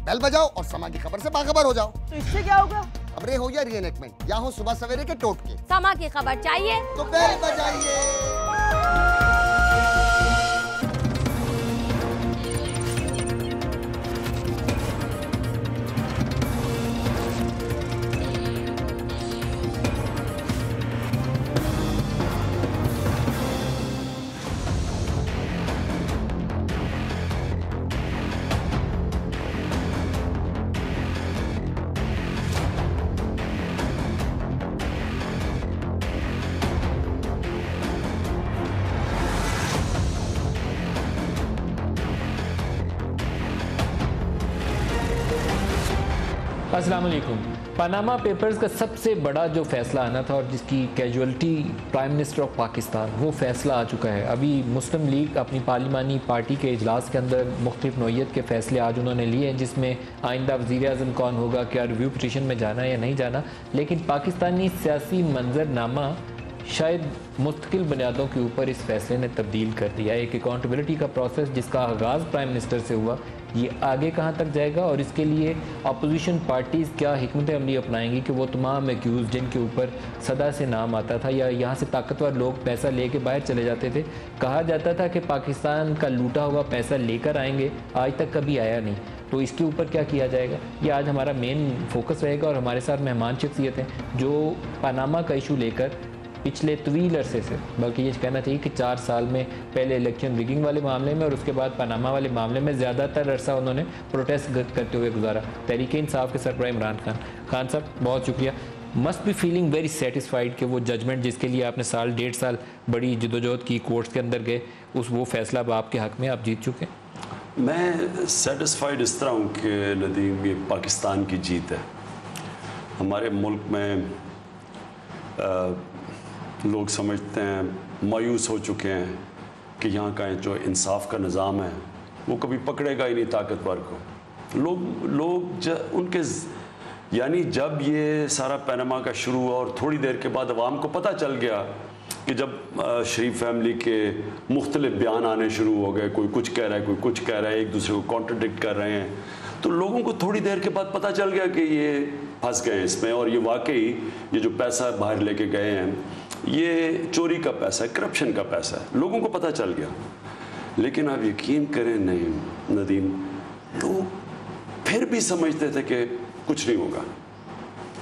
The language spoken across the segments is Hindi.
बेल बजाओ और समा की खबर से बाखबर हो जाओ। तो इससे क्या होगा? खबरें हो या रीएनेक्टमेंट या हो सुबह सवेरे के टोटके, समा की खबर चाहिए तो बेल बजाइए। अस्सलाम वालेकुम। पनामा पेपर्स का सबसे बड़ा जो फैसला आना था और जिसकी casualty prime minister of Pakistan, वो फैसला आ चुका है। अभी मुस्लिम लीग अपनी पार्लिमानी पार्टी के इजलास के अंदर मुख्तलिफ नौइयत के फ़ैसले आज उन्होंने लिए हैं, जिसमें आइंदा वज़ीर आज़म कौन होगा, क्या रिव्यू पिटीशन में जाना है या नहीं जाना। लेकिन पाकिस्तानी सियासी मंजरनामा शायद मुस्तकिल बुनियादों के ऊपर इस फैसले ने तब्दील कर दिया। एक अकाउंटेबिलिटी का प्रोसेस जिसका आगाज़ प्राइम मिनिस्टर से हुआ, ये आगे कहाँ तक जाएगा और इसके लिए अपोजिशन पार्टीज़ क्या हिकमत अमली अपनाएंगी कि वो तमाम एक्यूज़ जिनके ऊपर सदा से नाम आता था या यहाँ से ताकतवर लोग पैसा लेके बाहर चले जाते थे, कहा जाता था कि पाकिस्तान का लूटा हुआ पैसा लेकर आएंगे, आज तक कभी आया नहीं। तो इसके ऊपर क्या किया जाएगा, ये आज हमारा मेन फोकस रहेगा। और हमारे साथ मेहमान शख्सियत हैं जो पनामा का इशू लेकर पिछले तवील अरसे से, बल्कि ये कहना चाहिए कि 4 साल में, पहले इलेक्शन रिगिंग वाले मामले में और उसके बाद पनामा वाले मामले में ज़्यादातर अरसा उन्होंने प्रोटेस्ट करते हुए गुजारा। तहरीक इंसाफ के सरबराह इमरान खान साहब, बहुत शुक्रिया। Must be feeling very satisfied कि वो जजमेंट जिसके लिए आपने साल 1.5 साल बड़ी जदोजहद की, कोर्ट्स के अंदर गए, वो फैसला अब आपके हक़ में, आप जीत चुके हैं। मैं सेटिस्फाइड इस तरह हूँ कि नदीम, ये पाकिस्तान की जीत है। हमारे मुल्क में लोग समझते हैं, मायूस हो चुके हैं कि यहाँ का जो इंसाफ का निज़ाम है वो कभी पकड़ेगा ही नहीं ताकतवर को। उनके यानी जब ये सारा पनामा का शुरू हुआ और थोड़ी देर के बाद अवाम को पता चल गया कि जब शरीफ फैमिली के मुख्तलिफ बयान आने शुरू हो गए, कोई कुछ कह रहा है, कोई कुछ कह रहा है, एक दूसरे को कॉन्ट्रडिक्ट कर रहे हैं, तो लोगों को थोड़ी देर के बाद पता चल गया कि ये फंस गए हैं इसमें और ये वाकई ये जो पैसा बाहर लेके गए हैं ये चोरी का पैसा है, करप्शन का पैसा है, लोगों को पता चल गया। लेकिन आप यकीन करें नहीं नदीम, लोग फिर भी समझते थे कि कुछ नहीं होगा,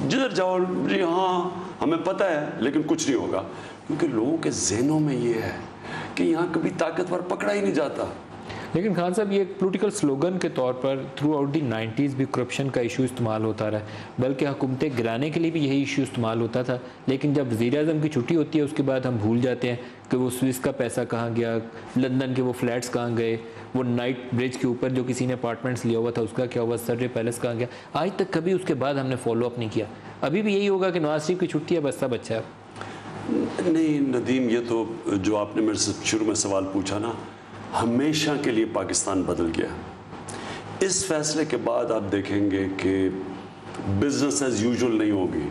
जिधर जाओ जी हाँ हमें पता है लेकिन कुछ नहीं होगा, क्योंकि लोगों के जहनों में ये है कि यहाँ कभी ताकतवर पकड़ा ही नहीं जाता। लेकिन खान साहब, ये एक पोलिटिकल स्लोगन के तौर पर थ्रू आउट दी 90s भी करप्शन का इशू इस्तेमाल होता रहा, बल्कि हुकूमतें गिराने के लिए भी यही इशू इस्तेमाल होता था। लेकिन जब वज़ीर आज़म की छुट्टी होती है उसके बाद हम भूल जाते हैं कि वो स्विस का पैसा कहाँ गया, लंदन के वो फ्लैट्स कहाँ गए, वो नाइट ब्रिज के ऊपर जो किसी ने अपार्टमेंट्स लिया हुआ था उसका क्या हुआ, सर्रे पैलेस कहाँ गया, आज तक कभी उसके बाद हमने फॉलो अप नहीं किया। अभी भी यही होगा कि नवाज शरीफ की छुट्टी है, बस सब अच्छा है। नहीं नदीम, ये तो जो आपने मेरे से शुरू में सवाल पूछा ना, हमेशा के लिए पाकिस्तान बदल गया। इस फैसले के बाद आप देखेंगे कि बिजनेस एज यूजुअल नहीं होगी।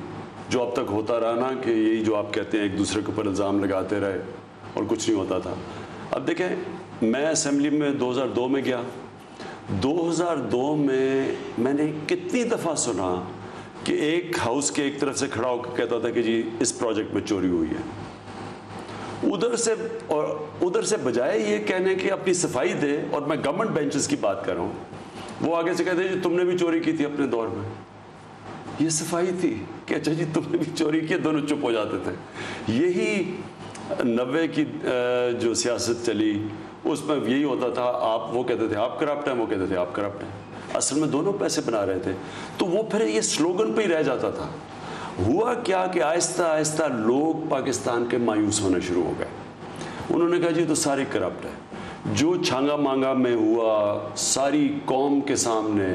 जो अब तक होता रहा ना कि यही जो आप कहते हैं एक दूसरे के ऊपर इल्ज़ाम लगाते रहे और कुछ नहीं होता था। अब देखें, मैं असेंबली में 2002 में गया, 2002 में मैंने कितनी दफ़ा सुना कि एक हाउस के एक तरफ से खड़ा होकर कहता था कि जी इस प्रोजेक्ट में चोरी हुई है, उधर से बजाय ये कहने की अपनी सफाई दे, और मैं गवर्नमेंट बेंचेस की बात कर रहा हूँ, वो आगे से कहते जी तुमने भी चोरी की थी अपने दौर में। ये सफाई थी कि अच्छा जी तुमने भी चोरी की, दोनों चुप हो जाते थे। यही 90 की जो सियासत चली उसमें यही होता था, आप वो कहते थे आप करप्ट हैं, वो कहते थे आप करप्ट हैं, असल में दोनों पैसे बना रहे थे। तो वो फिर ये स्लोगन पे ही रह जाता था। हुआ क्या कि आहिस्ता आहिस्ता लोग पाकिस्तान के मायूस होने शुरू हो गए। उन्होंने कहा जी तो सारी करप्ट है। जो छांगा मांगा में हुआ, सारी कौम के सामने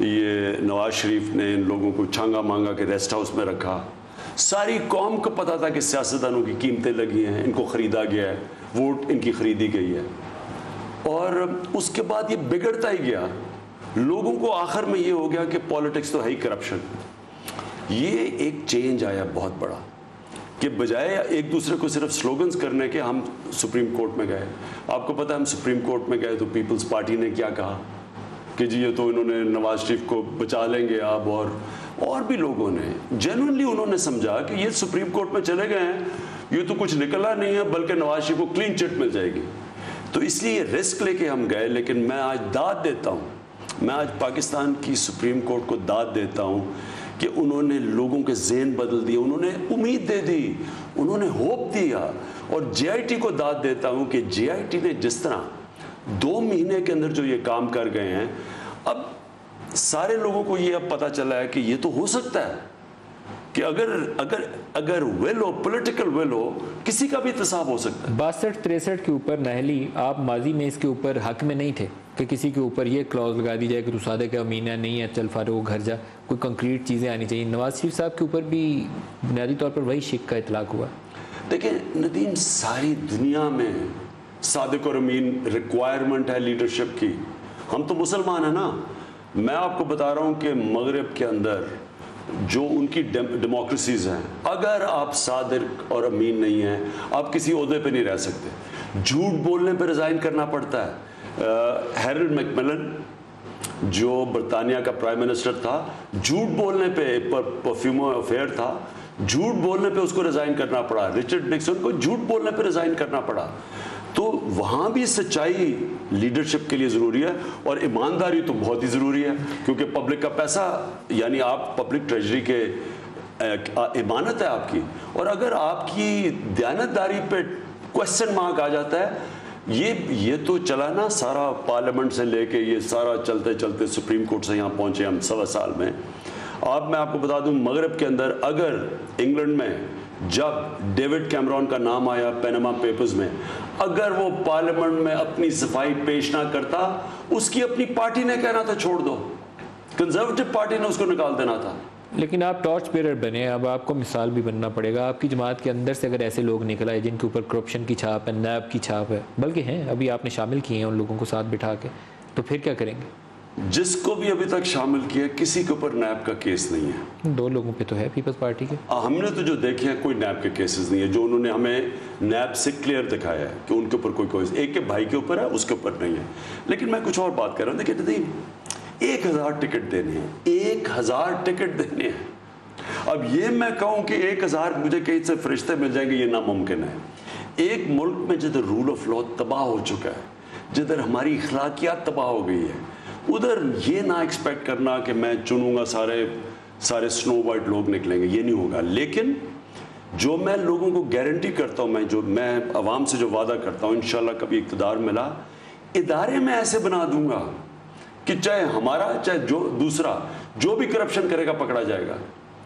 ये नवाज शरीफ ने इन लोगों को छांगा मांगा के रेस्ट हाउस में रखा। सारी कौम को पता था कि सियासतदानों की कीमतें लगी हैं, इनको ख़रीदा गया है, वोट इनकी ख़रीदी गई है। और उसके बाद ये बिगड़ता ही गया। लोगों को आखिर में ये हो गया कि पॉलिटिक्स तो है ही करप्शन। ये एक चेंज आया बहुत बड़ा कि बजाय एक दूसरे को सिर्फ स्लोगन्स करने के हम सुप्रीम कोर्ट में गए। आपको पता है हम सुप्रीम कोर्ट में गए तो पीपल्स पार्टी ने क्या कहा कि जी ये तो इन्होंने नवाज शरीफ को बचा लेंगे अब, और भी लोगों ने जेन्युइनली उन्होंने समझा कि ये सुप्रीम कोर्ट में चले गए हैं, ये तो कुछ निकला नहीं है, बल्कि नवाज शरीफ को क्लीन चिट मिल जाएगी। तो इसलिए रिस्क लेके हम गए। लेकिन मैं आज दाद देता हूँ, मैं आज पाकिस्तान की सुप्रीम कोर्ट को दाद देता हूँ कि उन्होंने लोगों के ज़हन बदल दिए, उन्होंने उम्मीद दे दी, उन्होंने होप दिया। और JIT को दाद देता हूँ कि JIT ने जिस तरह 2 महीने के अंदर जो ये काम कर गए हैं, अब सारे लोगों को ये अब पता चला है कि ये तो हो सकता है कि अगर विल हो, पॉलिटिकल विल हो, किसी का भी इंतसाब हो सकता है। 62-63 के ऊपर नाहली आप माजी में इसके ऊपर हक में नहीं थे कि किसी के ऊपर ये क्लॉज लगा दी जाए कि तू सादे का अमीना नहीं है, चल फारूक घर जा, कोई कंक्रीट चीज़ें आनी चाहिए। नवाज शरीफ साहब के ऊपर भी बुनियादी तौर पर वही शिक का इतलाक हुआ। देखिए नदीम, सारी दुनिया में सादिक और अमीन रिक्वायरमेंट है लीडरशिप की। हम तो मुसलमान हैं ना। मैं आपको बता रहा हूँ कि मगरब के अंदर जो उनकी डेमोक्रेसीज हैं, अगर आप सादिक और अमीन नहीं हैं, आप किसी ओहदे पे नहीं रह सकते। झूठ बोलने पे रिज़ाइन करना पड़ता है। हैरोल्ड मैकमिलन जो बरतानिया का प्राइम मिनिस्टर था, झूठ बोलने पे, परफ्यूम अफेयर था, झूठ बोलने पे उसको रिज़ाइन करना पड़ा। रिचर्ड निक्सन को झूठ बोलने पे रिज़ाइन करना पड़ा। तो वहाँ भी सच्चाई लीडरशिप के लिए ज़रूरी है, और ईमानदारी तो बहुत ही ज़रूरी है, क्योंकि पब्लिक का पैसा, यानी आप पब्लिक ट्रेजरी के इमानत है आपकी। और अगर आपकी दयानतदारी पे क्वेश्चन मार्क आ जाता है, ये तो चला ना सारा पार्लियामेंट से लेके ये सारा चलते चलते सुप्रीम कोर्ट से यहाँ पहुँचे हम 1.25 साल में। अब मैं आपको बता दूं, मगरब के अंदर अगर इंग्लैंड में जब डेविड कैमरॉन का नाम आया पनामा पेपर्स में, अगर वो पार्लियामेंट में अपनी सफाई पेश ना करता, उसकी अपनी पार्टी ने कहना था छोड़ दो, कंजर्वेटिव पार्टी ने उसको निकाल देना था। लेकिन आप टॉर्च बेरर बने, अब आपको मिसाल भी बनना पड़ेगा। आपकी जमात के अंदर से अगर ऐसे लोग निकल आए जिनके ऊपर करप्शन की छाप है, नैब की छाप है, बल्कि हैं, अभी आपने शामिल किए हैं उन लोगों को साथ बिठा के, तो फिर क्या करेंगे? जिसको भी अभी तक शामिल किया, किसी के ऊपर नैब का केस नहीं है। 2 लोगों पे तो है पीपल्स पार्टी के। हमने तो जो देखे हैं, कोई नैब के केसेस नहीं है। जो उन्होंने हमें नैब से क्लियर दिखाया है कि उनके ऊपर कोई एक के भाई के ऊपर है, उसके ऊपर नहीं है। लेकिन मैं कुछ और बात कर रहा हूँ। देखिए नदीम, 1000 टिकट देने हैं, 1000 टिकट देने हैं। अब ये मैं कहूँ कि 1000 मुझे कहीं से फरिश्ते मिल जाएंगे, ये नामुमकिन है। एक मुल्क में जिधर रूल ऑफ लॉ तबाह हो चुका है, जिधर हमारी अखलाकियात तबाह हो गई है, उधर ये ना एक्सपेक्ट करना कि मैं चुनूंगा सारे स्नो वाइट लोग निकलेंगे, ये नहीं होगा। लेकिन जो मैं लोगों को गारंटी करता हूँ, मैं अवाम से जो वादा करता हूँ, इंशाल्लाह कभी इक़्तिदार मिला, इदारे में ऐसे बना दूंगा कि चाहे हमारा चाहे जो दूसरा जो भी करप्शन करेगा पकड़ा जाएगा।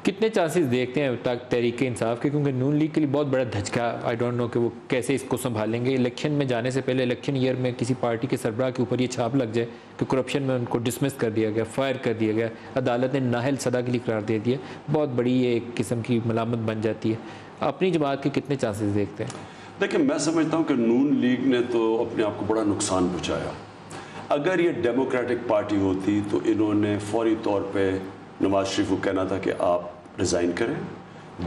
कितने चांसेस देखते हैं तक तहरीक इंसाफ के, क्योंकि नून लीग के लिए बहुत बड़ा धचका, आई डोंट नो कि वो कैसे इसको संभालेंगे। इलेक्शन में जाने से पहले, इलेक्शन ईयर में किसी पार्टी के सरबराह के ऊपर ये छाप लग जाए कि करप्शन में उनको डिसमिस कर दिया गया, फायर कर दिया गया, अदालत ने नाहल सदा के लिए करार दे दिया, बहुत बड़ी ये एक किस्म की मलामत बन जाती है। अपनी जमात के कितने चांसेस देखते हैं? देखिए, मैं समझता हूँ कि नून लीग ने तो अपने आप को बड़ा नुकसान पहुँचाया। अगर ये डेमोक्रेटिक पार्टी होती तो इन्होंने फौरी तौर पर नवाज शरीफ को कहना था कि आप रिज़ाइन करें।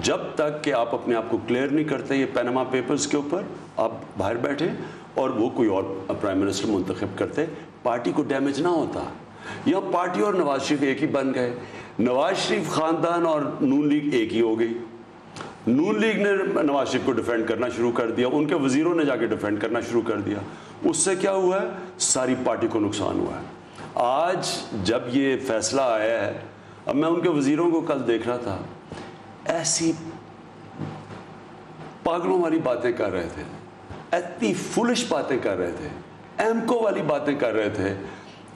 जब तक कि आप अपने आप को क्लियर नहीं करते ये पनामा पेपर्स के ऊपर, आप बाहर बैठे और वो कोई और प्राइम मिनिस्टर मुंतखब करते, पार्टी को डैमेज ना होता। यह पार्टी और नवाज शरीफ एक ही बन गए। नवाज शरीफ ख़ानदान और नून लीग एक ही हो गई। नून लीग ने नवाज शरीफ को डिफेंड करना शुरू कर दिया, उनके वजीरों ने जाके डिफेंड करना शुरू कर दिया। उससे क्या हुआ है? सारी पार्टी को नुकसान हुआ है। आज जब ये फैसला आया है, अब मैं उनके वजीरों को कल देख रहा था, ऐसी पागलों वाली बातें कर रहे थे, इतनी फुलिश बातें कर रहे थे, एमको वाली बातें कर रहे थे।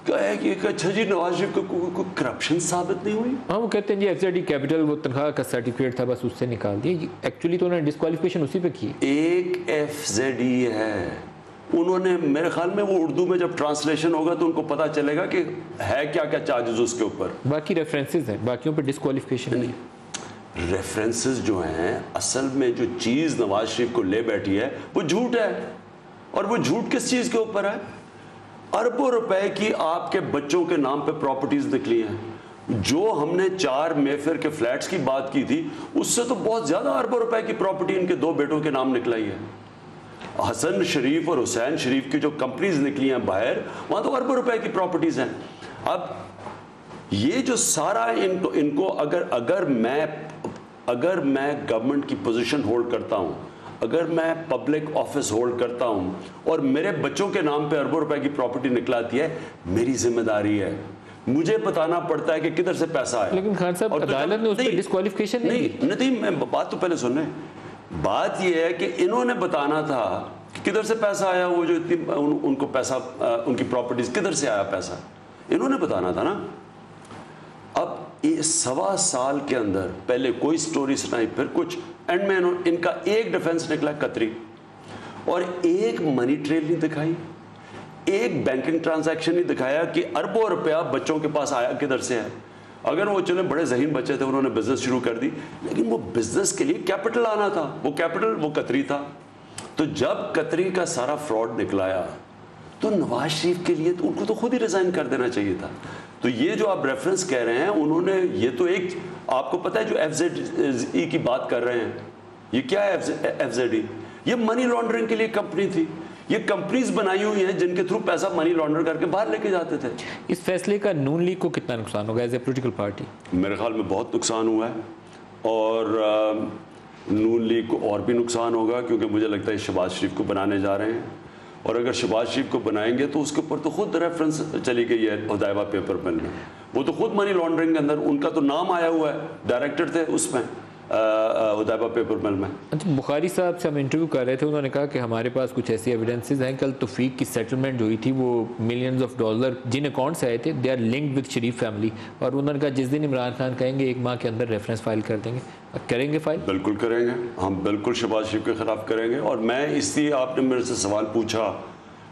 कहे कि अच्छा जी नवाज शरीफ को कोई करप्शन साबित नहीं हुई। हाँ, वो कहते हैं जी एफजेडी कैपिटल वो तनख्वाह का सर्टिफिकेट था, बस उससे निकाल दिया। एक्चुअली तो उन्होंने डिस्क्वालिफिकेशन उसी पे की। एक एफजेडी है, उन्होंने मेरे ख्याल में वो उर्दू में जब ट्रांसलेशन होगा तो उनको पता चलेगा कि है क्या क्या चार्जेस उसके ऊपर। बाकी रेफरेंसेस हैं, बाकियों पे डिस्क्वालिफिकेशन नहीं। रेफरेंसेस जो हैं, असल में जो चीज़ नवाज शरीफ को ले बैठी है वो झूठ है। और वो झूठ किस चीज़ के ऊपर है? अरबों रुपए की आपके बच्चों के नाम पे प्रॉपर्टीज निकली हैं। जो हमने 4 मेफेयर के फ्लैट्स की बात की थी, उससे तो बहुत ज़्यादा अरबों रुपए की प्रॉपर्टी इनके 2 बेटों के नाम निकलाई है। हसन शरीफ और हुसैन शरीफ की जो कंपनीज निकली हैं बाहर, वहाँ तो अरबों रुपए की प्रॉपर्टीज़ हैं। अब ये जो सारा इनको अगर मैं गवर्नमेंट की पोजीशन होल्ड करता हूं, अगर मैं पब्लिक ऑफिस होल्ड करता हूं और मेरे बच्चों के नाम पे अरबों रुपए की प्रॉपर्टी निकलाती है, मेरी जिम्मेदारी है, मुझे बताना पड़ता है कि किधर से पैसा आया। लेकिन खान साहब अदालत ने उस पर डिस्क्वालिफिकेशन नहीं, मैं बात तो पहले सुनने। बात यह है कि इन्होंने बताना था कि किधर से पैसा आया, वो जो इतनी उनको पैसा, उनकी प्रॉपर्टीज किधर से आया पैसा, इन्होंने बताना था ना। अब ये 1.25 साल के अंदर पहले कोई स्टोरी सुनाई, फिर कुछ, एंड में इनका एक डिफेंस निकला कतरी, और एक मनी ट्रेल नहीं दिखाई, एक बैंकिंग ट्रांजैक्शन नहीं दिखाया कि अरबों रुपया बच्चों के पास आया किधर से है। अगर वो चले बड़े ज़हीन बच्चे थे, उन्होंने बिजनेस शुरू कर दी, लेकिन वो बिजनेस के लिए कैपिटल आना था, वो कैपिटल वो कतरी था। तो जब कतरी का सारा फ्रॉड निकलाया तो नवाज शरीफ के लिए तो उनको तो खुद ही रिजाइन कर देना चाहिए था। तो ये जो आप रेफरेंस कह रहे हैं, उन्होंने ये तो एक, आपको पता है जो FZE की बात कर रहे हैं, ये क्या है FZE? ये मनी लॉन्ड्रिंग के लिए कंपनी थी। ये कंपनीज बनाई हुई हैं जिनके थ्रू पैसा मनी लॉन्डर करके बाहर लेके जाते थे। इस फैसले का नून लीग को कितना नुकसान होगा एज ए पॉलिटिकल पार्टी? मेरे ख्याल में बहुत नुकसान हुआ है, और नून लीग को और भी नुकसान होगा, क्योंकि मुझे लगता है शहबाज शरीफ को बनाने जा रहे हैं, और अगर शहबाज शरीफ को बनाएंगे तो उसके ऊपर तो खुद रेफरेंस चली गई है हुदैबा पेपर मिल में, वो तो खुद मनी लॉन्ड्रिंग के अंदर उनका तो नाम आया हुआ है, डायरेक्टर थे उसमें हुदैबा पेपर मिल में। अच्छा, बुखारी साहब से हम इंटरव्यू कर रहे थे, उन्होंने कहा कि हमारे पास कुछ ऐसी एविडेंसेस हैं, कल तौफीक की सेटलमेंट हुई थी, वो मिलियंस ऑफ डॉलर जिन अकाउंट से आए थे, they are linked with Sharif family, और उन्होंने कहा जिस दिन इमरान खान कहेंगे 1 माह के अंदर रेफरेंस फाइल कर देंगे। करेंगे फाइल? बिल्कुल करेंगे, हम बिल्कुल शहबाज शरीफ के खिलाफ करेंगे। और मैं इसलिए, आपने मेरे से सवाल पूछा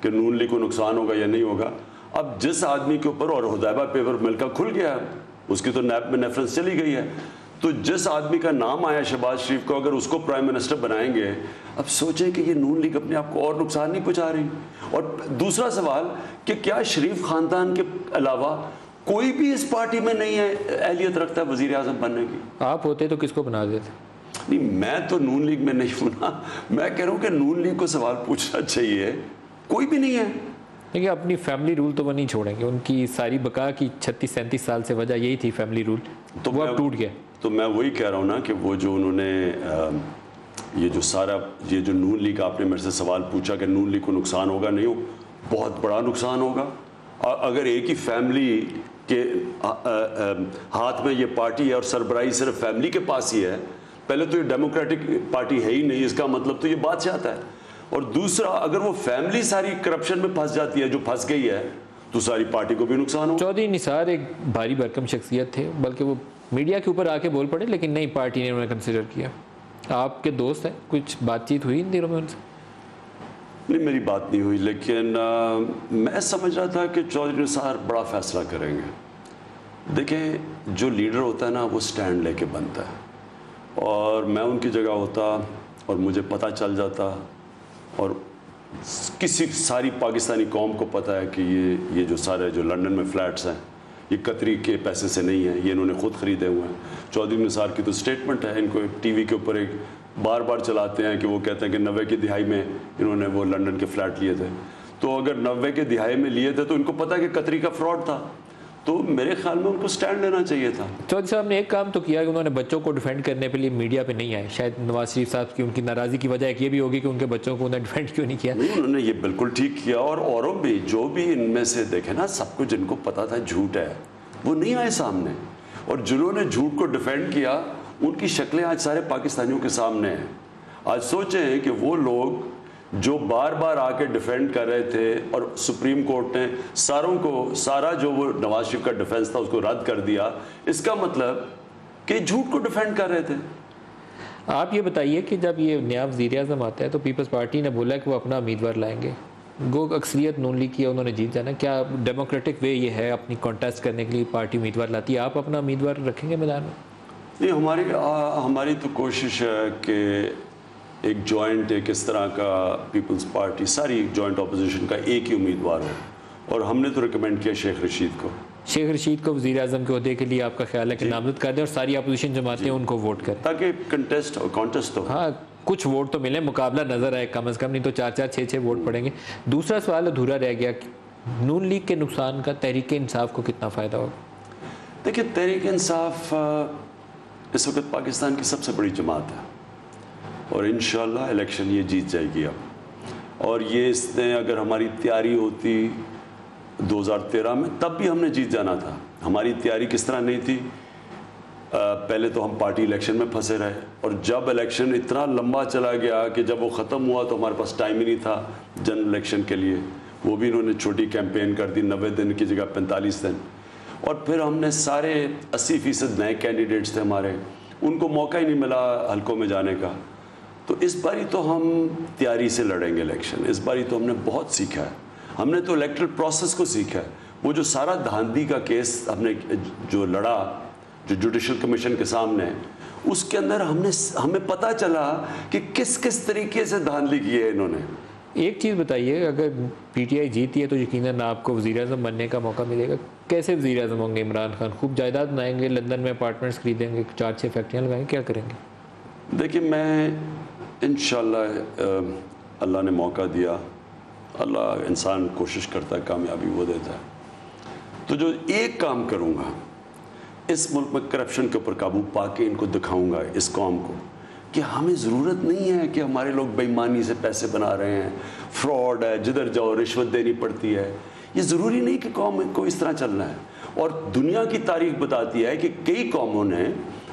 कि नून लीग को नुकसान होगा या नहीं होगा, अब जिस आदमी के ऊपर, और हुदैबा पेपर मिल का खुल गया है, उसकी तो नैब में रेफरेंस चली गई है, तो जिस आदमी का नाम आया शहबाज शरीफ को, अगर उसको प्राइम मिनिस्टर बनाएंगे, अब सोचें कि ये नून लीग अपने आप को और नुकसान नहीं पहुंचा रही। और दूसरा सवाल कि क्या शरीफ खानदान के अलावा कोई भी इस पार्टी में नहीं है अहलियत रखता है वजीर आजम बनने की? आप होते तो किसको बना देते? नहीं, मैं तो नून लीग में नहीं हूं ना, मैं कह रहा हूं कि नून लीग को सवाल पूछना चाहिए, कोई भी नहीं है। देखिए, अपनी फैमिली रूल तो वो नहीं छोड़ेंगे, उनकी सारी बका की 36-37 साल से वजह यही थी फैमिली रूल, तो वो अब टूट गया। तो मैं वही कह रहा हूँ ना कि वो जो उन्होंने ये जो नून लीग, आपने मेरे से सवाल पूछा कि नून लीग को नुकसान होगा, नहीं हो, बहुत बड़ा नुकसान होगा। अगर एक ही फैमिली के हाथ में ये पार्टी है और सरबराही सिर्फ फैमिली के पास ही है, पहले तो ये डेमोक्रेटिक पार्टी है ही नहीं, इसका मतलब तो ये बात से आता है। और दूसरा, अगर वो फैमिली सारी करप्शन में फंस जाती है, जो फंस गई है, तो सारी पार्टी को भी नुकसान हो। चौधरी निसार एक भारी भरकम शख्सियत थे, बल्कि वो मीडिया के ऊपर आके बोल पड़े, लेकिन नई पार्टी ने उन्हें कंसिडर किया। आपके दोस्त हैं, कुछ बातचीत हुई इन दिनों में उनसे? नहीं, मेरी बात नहीं हुई, लेकिन मैं समझ रहा था कि चौधरी निसार बड़ा फैसला करेंगे। देखें, जो लीडर होता है ना, वो स्टैंड लेके बनता है, और मैं उनकी जगह होता और मुझे पता चल जाता, और किसी सारी पाकिस्तानी कौम को पता है कि ये जो सारे जो लंदन में फ्लैट्स हैं, ये कतरी के पैसे से नहीं है, ये इन्होंने खुद ख़रीदे हुए हैं। चौधरी निसार की तो स्टेटमेंट है, इनको टीवी के ऊपर एक बार बार चलाते हैं कि वो कहते हैं कि 90 की दिहाई में इन्होंने वो लंदन के फ्लैट लिए थे। तो अगर 90 के दिहाई में लिए थे तो इनको पता है कि कतरी का फ्रॉड था, तो मेरे ख्याल में उनको स्टैंड लेना चाहिए था। चौधरी साहब ने एक काम तो किया कि उन्होंने बच्चों को डिफेंड करने के लिए मीडिया पे नहीं आए। शायद नवाज शरीफ साहब की उनकी नाराज़गी की वजह ये भी होगी कि उनके बच्चों को उन्होंने डिफेंड क्यों नहीं किया। नहीं, उन्होंने ये बिल्कुल ठीक किया, और औरों भी, जो भी इनमें से देखे ना, सबको जिनको पता था झूठ है, वो नहीं आए सामने, और जिन्होंने झूठ को डिफेंड किया उनकी शक्लें आज सारे पाकिस्तानियों के सामने हैं। आज सोचें कि वो लोग जो बार बार आके डिफेंड कर रहे थे, और सुप्रीम कोर्ट ने सारा जो वो नवाज शरीफ का डिफेंस था उसको रद्द कर दिया, इसका मतलब कि झूठ को डिफेंड कर रहे थे। आप ये बताइए कि जब ये नया वज़ीर आज़म आता है तो पीपल्स पार्टी ने बोला कि वो अपना उम्मीदवार लाएंगे, गो अक्सरियत नून लीग की, उन्होंने जीत जाना, क्या डेमोक्रेटिक वे ये है अपनी कॉन्टेस्ट करने के लिए पार्टी उम्मीदवार लाती है, आप अपना उम्मीदवार रखेंगे मैदान में? नहीं, हमारी तो कोशिश है कि एक जॉइंट, एक इस तरह का पीपल्स पार्टी, सारी जॉइंट अपोजिशन का एक ही उम्मीदवार हो, और हमने तो रिकमेंड किया शेख रशीद को। शेख रशीद को वज़ीर आज़म के ओहदे के लिए आपका ख्याल है कि नामजद कर दें और सारी अपोजिशन जमातें उनको वोट करें, ताकि कॉन्टेस्ट हो, हाँ कुछ वोट तो मिले, मुकाबला नजर आए कम से कम, नहीं तो 4-4, 6-6 वोट पड़ेंगे। दूसरा सवाल अधूरा रह गया, नून लीग के नुकसान का तहरीक इंसाफ को कितना फ़ायदा होगा? देखिए, तहरीक इंसाफ इस वक्त पाकिस्तान की सबसे बड़ी जमात है और इंशाअल्लाह इलेक्शन ये जीत जाएगी अब। और ये इसने अगर हमारी तैयारी होती 2013 में, तब भी हमने जीत जाना था। हमारी तैयारी किस तरह नहीं थी, पहले तो हम पार्टी इलेक्शन में फंसे रहे और जब इलेक्शन इतना लंबा चला गया कि जब वो ख़त्म हुआ तो हमारे पास टाइम ही नहीं था जनरल इलेक्शन के लिए। वो भी इन्होंने छोटी कैंपेन कर दी, 90 दिन की जगह 45 दिन। और फिर हमने सारे 80% नए कैंडिडेट्स थे हमारे, उनको मौका ही नहीं मिला हलकों में जाने का। तो इस बारी तो हम तैयारी से लड़ेंगे इलेक्शन। इस बारी तो हमने बहुत सीखा है। हमने तो इलेक्ट्रल प्रोसेस को सीखा है। वो जो सारा धांधली का केस हमने जो लड़ा, जो जुडिशल कमीशन के सामने, उसके अंदर हमें पता चला कि किस किस तरीके से धांधली की है इन्होंने। एक चीज़ बताइए, अगर पीटीआई जीती है तो यकीनन आपको वज़ीर-ए-आज़म बनने का मौका मिलेगा। कैसे वज़ीर-ए-आज़म होंगे इमरान खान? खूब जायदाद बनाएंगे, लंदन में अपार्टमेंट्स खरीदेंगे, 4-6 फैक्ट्रियाँ लगाएंगे, क्या करेंगे? देखिए, मैं इंशाअल्लाह अल्लाह ने मौका दिया, अल्लाह इंसान कोशिश करता है, कामयाबी वो देता है। तो जो एक काम करूँगा, इस मुल्क में करप्शन के ऊपर काबू पा के इनको दिखाऊँगा इस कौम को कि हमें ज़रूरत नहीं है कि हमारे लोग बेईमानी से पैसे बना रहे हैं, फ्रॉड है, जिधर जाओ रिश्वत देनी पड़ती है। ये ज़रूरी नहीं कि कौम को इस तरह चलना है। और दुनिया की तारीख बताती है कि कई कौमों ने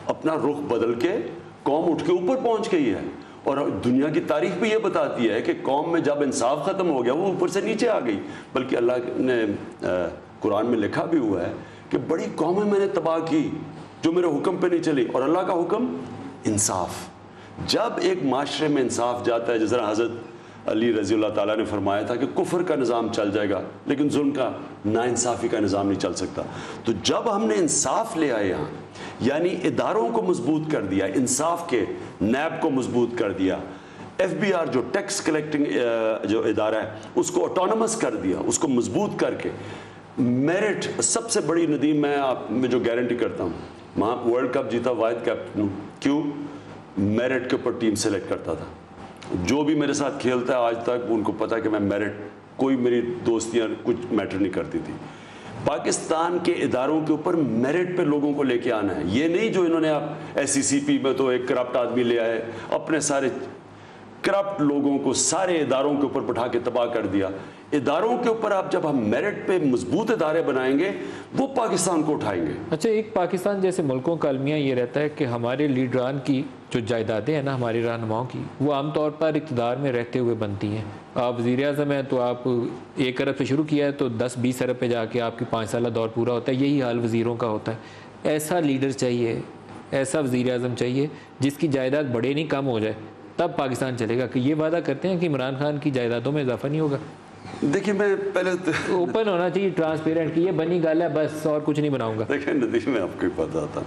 अपना रुख बदल के कौम उठ के ऊपर पहुंच गई है। और दुनिया की तारीख भी ये बताती है कि कौम में जब इंसाफ ख़त्म हो गया वो ऊपर से नीचे आ गई। बल्कि अल्लाह ने कुरान में लिखा भी हुआ है कि बड़ी कौमें मैंने तबाह की जो मेरे हुक्म पे नहीं चली। और अल्लाह का हुक्म इंसाफ। जब एक माशरे में इंसाफ जाता है, जिस तरह हज़रत अली रज़ी अल्लाह ताला ने फरमाया था कि कुफ्र का निज़ाम चल जाएगा लेकिन जुल्म का, नाइंसाफ़ी का निज़ाम नहीं चल सकता। तो जब हमने इंसाफ ले आए यहाँ, यानी इदारों को मजबूत कर दिया, इंसाफ के नैब को मजबूत कर दिया, FBR जो टैक्स कलेक्टिंग जो इदारा है उसको ऑटोनमस कर दिया, उसको मजबूत करके मेरिट सबसे बड़ी नदीम मैं जो गारंटी करता हूँ, वहाँ वर्ल्ड कप जीता वाहिद कैप्टन हूँ। क्यों? मेरिट के ऊपर टीम सेलेक्ट करता था। जो भी मेरे साथ खेलता है आज तक उनको पता है कि मैं मेरिट, कोई मेरी दोस्तियाँ कुछ मैटर नहीं करती थी। पाकिस्तान के इदारों के ऊपर मेरिट पे लोगों को लेके आना है। ये नहीं जो इन्होंने आप SCCP में तो एक करप्ट आदमी ले आए, अपने सारे करप्ट लोगों को सारे इदारों के ऊपर बैठा के तबाह कर दिया। इदारों के ऊपर आप जब हम मेरिट पे मजबूत इदारे बनाएंगे वो पाकिस्तान को उठाएंगे। अच्छा, एक पाकिस्तान जैसे मुल्कों का अलमिया ये रहता है कि हमारे लीडरान की जो जायदादें हैं ना, हमारे रहनुमाओं की, वो आमतौर पर इक़्तिदार में रहते हुए बनती हैं। आप वज़ीर-ए-आज़म हैं तो आप 1 अरब से शुरू किया है तो 10-20 अरब पे जाके आपकी 5 साल दौर पूरा होता है। यही हाल वज़ीरों का होता है। ऐसा लीडर चाहिए, ऐसा वज़ीर-ए-आज़म चाहिए जिसकी जायदाद बढ़े नहीं कम हो जाए, तब पाकिस्तान चलेगा। कि ये वादा करते हैं कि इमरान खान की जायदादों में इजाफा नहीं होगा। देखिए, मैं पहले तो ओपन होना चाहिए, ट्रांसपेरेंट, कि ये बनी गाल है बस और कुछ नहीं बनाऊंगा। देखिए नदीम, मैं आपको पता था,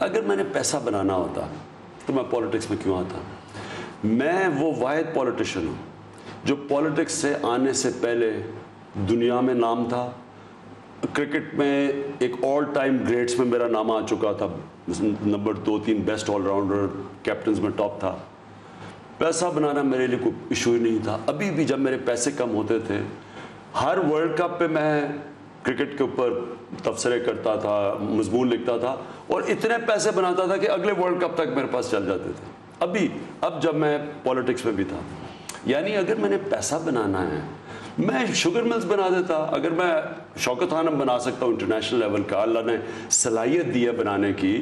अगर मैंने पैसा बनाना होता तो मैं पॉलिटिक्स में क्यों आता? मैं वो वाहिद पॉलिटिशियन हूँ जो पॉलिटिक्स से आने से पहले दुनिया में नाम था। क्रिकेट में एक ऑल टाइम ग्रेड्स में मेरा नाम आ चुका था, नंबर 2-3 बेस्ट ऑलराउंडर, कैप्टन्स में टॉप था। पैसा बनाना मेरे लिए कोई इशू ही नहीं था। अभी भी जब मेरे पैसे कम होते थे, हर वर्ल्ड कप पे मैं क्रिकेट के ऊपर तबसरे करता था, मजमून लिखता था और इतने पैसे बनाता था कि अगले वर्ल्ड कप तक मेरे पास चल जाते थे। अब जब मैं पॉलिटिक्स में भी था, यानी अगर मैंने पैसा बनाना है मैं शुगर मिल्स बना देता। अगर मैं शौकत खानम बना सकता हूँ इंटरनेशनल लेवल का, अल्लाह ने सलाहियत दी है बनाने की,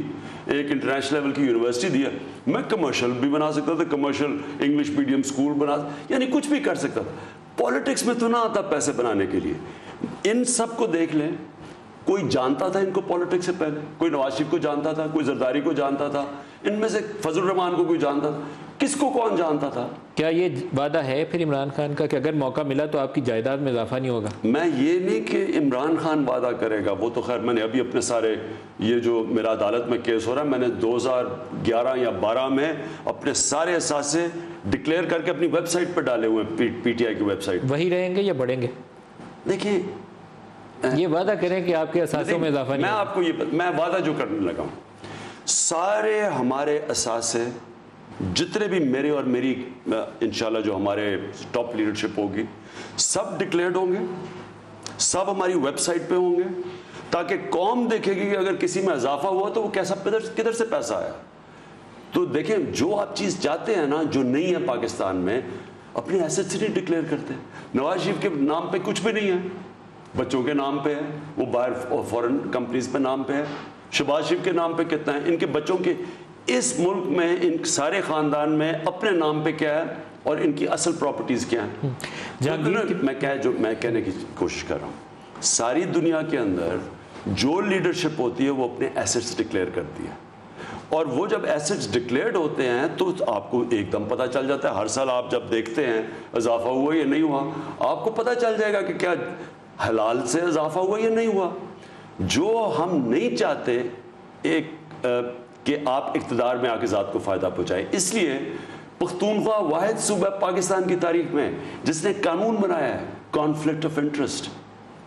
एक इंटरनेशनल लेवल की यूनिवर्सिटी दी है, मैं कमर्शियल भी बना सकता था, कमर्शियल इंग्लिश मीडियम स्कूल बना, यानी कुछ भी कर सकता था। पॉलिटिक्स में तो ना आता पैसे बनाने के लिए। इन सब को देख लें, कोई जानता था इनको पॉलिटिक्स से पहले? कोई नवाज शरीफ को जानता था, कोई जरदारी को जानता था, इनमें से फजल रहमान को कोई जानता था? किसको कौन जानता था? क्या ये वादा है फिर इमरान खान का कि अगर मौका मिला तो आपकी जायदाद में इजाफा नहीं होगा? मैं ये नहीं कि इमरान खान वादा करेगा, वो तो खैर मैंने अभी अपने सारे ये जो मेरा अदालत में केस हो रहा है, मैंने 2011 या 12 में अपने सारे असासे डिक्लेयर करके अपनी वेबसाइट पर डाले हुए हैं, PTI की वेबसाइट। वही रहेंगे या बढ़ेंगे? देखिए, ये वादा करें कि आपके असासों में इजाफा नहीं? मैं आपको ये, मैं वादा जो करने लगा हूँ, सारे हमारे असासे जितने भी मेरे और मेरी इंशाल्लाह जो हमारे टॉप लीडरशिप होगी, सब डिक्लेयर्ड होंगे, सब हमारी वेबसाइट पे होंगे, ताकि कौम देखेगी कि अगर किसी में इजाफा हुआ तो वो कैसा किधर से पैसा आया। तो देखें, जो आप चीज़ चाहते हैं ना, जो नहीं है पाकिस्तान में, अपने एसेट्स नहीं डिक्लेयर करते। नवाज शरीफ के नाम पे कुछ भी नहीं है, बच्चों के नाम पे है, वो बाहर फॉरेन कंपनीज पे नाम पे है। शहबाज शरीफ के नाम पे कितना है, इनके बच्चों के इस मुल्क में, इन सारे खानदान में अपने नाम पे क्या है और इनकी असल प्रॉपर्टीज क्या है। तो मैं कहने की कोशिश कर रहा हूँ, सारी दुनिया के अंदर जो लीडरशिप होती है वो अपने एसेट्स डिक्लेयर करती है, और वो जब एसेट्स डिक्लेयर्ड होते हैं तो आपको एकदम पता चल जाता है। हर साल आप जब देखते हैं इजाफा हुआ या नहीं हुआ, आपको पता चल जाएगा कि क्या हलाल से इजाफा हुआ या नहीं हुआ। जो हम नहीं चाहते कि आप इक़्तिदार में आके ज़ात को फ़ायदा पहुँचाए, इसलिए पख्तूनख्वा वाहिद सूबा पाकिस्तान की तारीख में जिसने कानून बनाया है कॉन्फ्लिक्ट ऑफ इंटरेस्ट।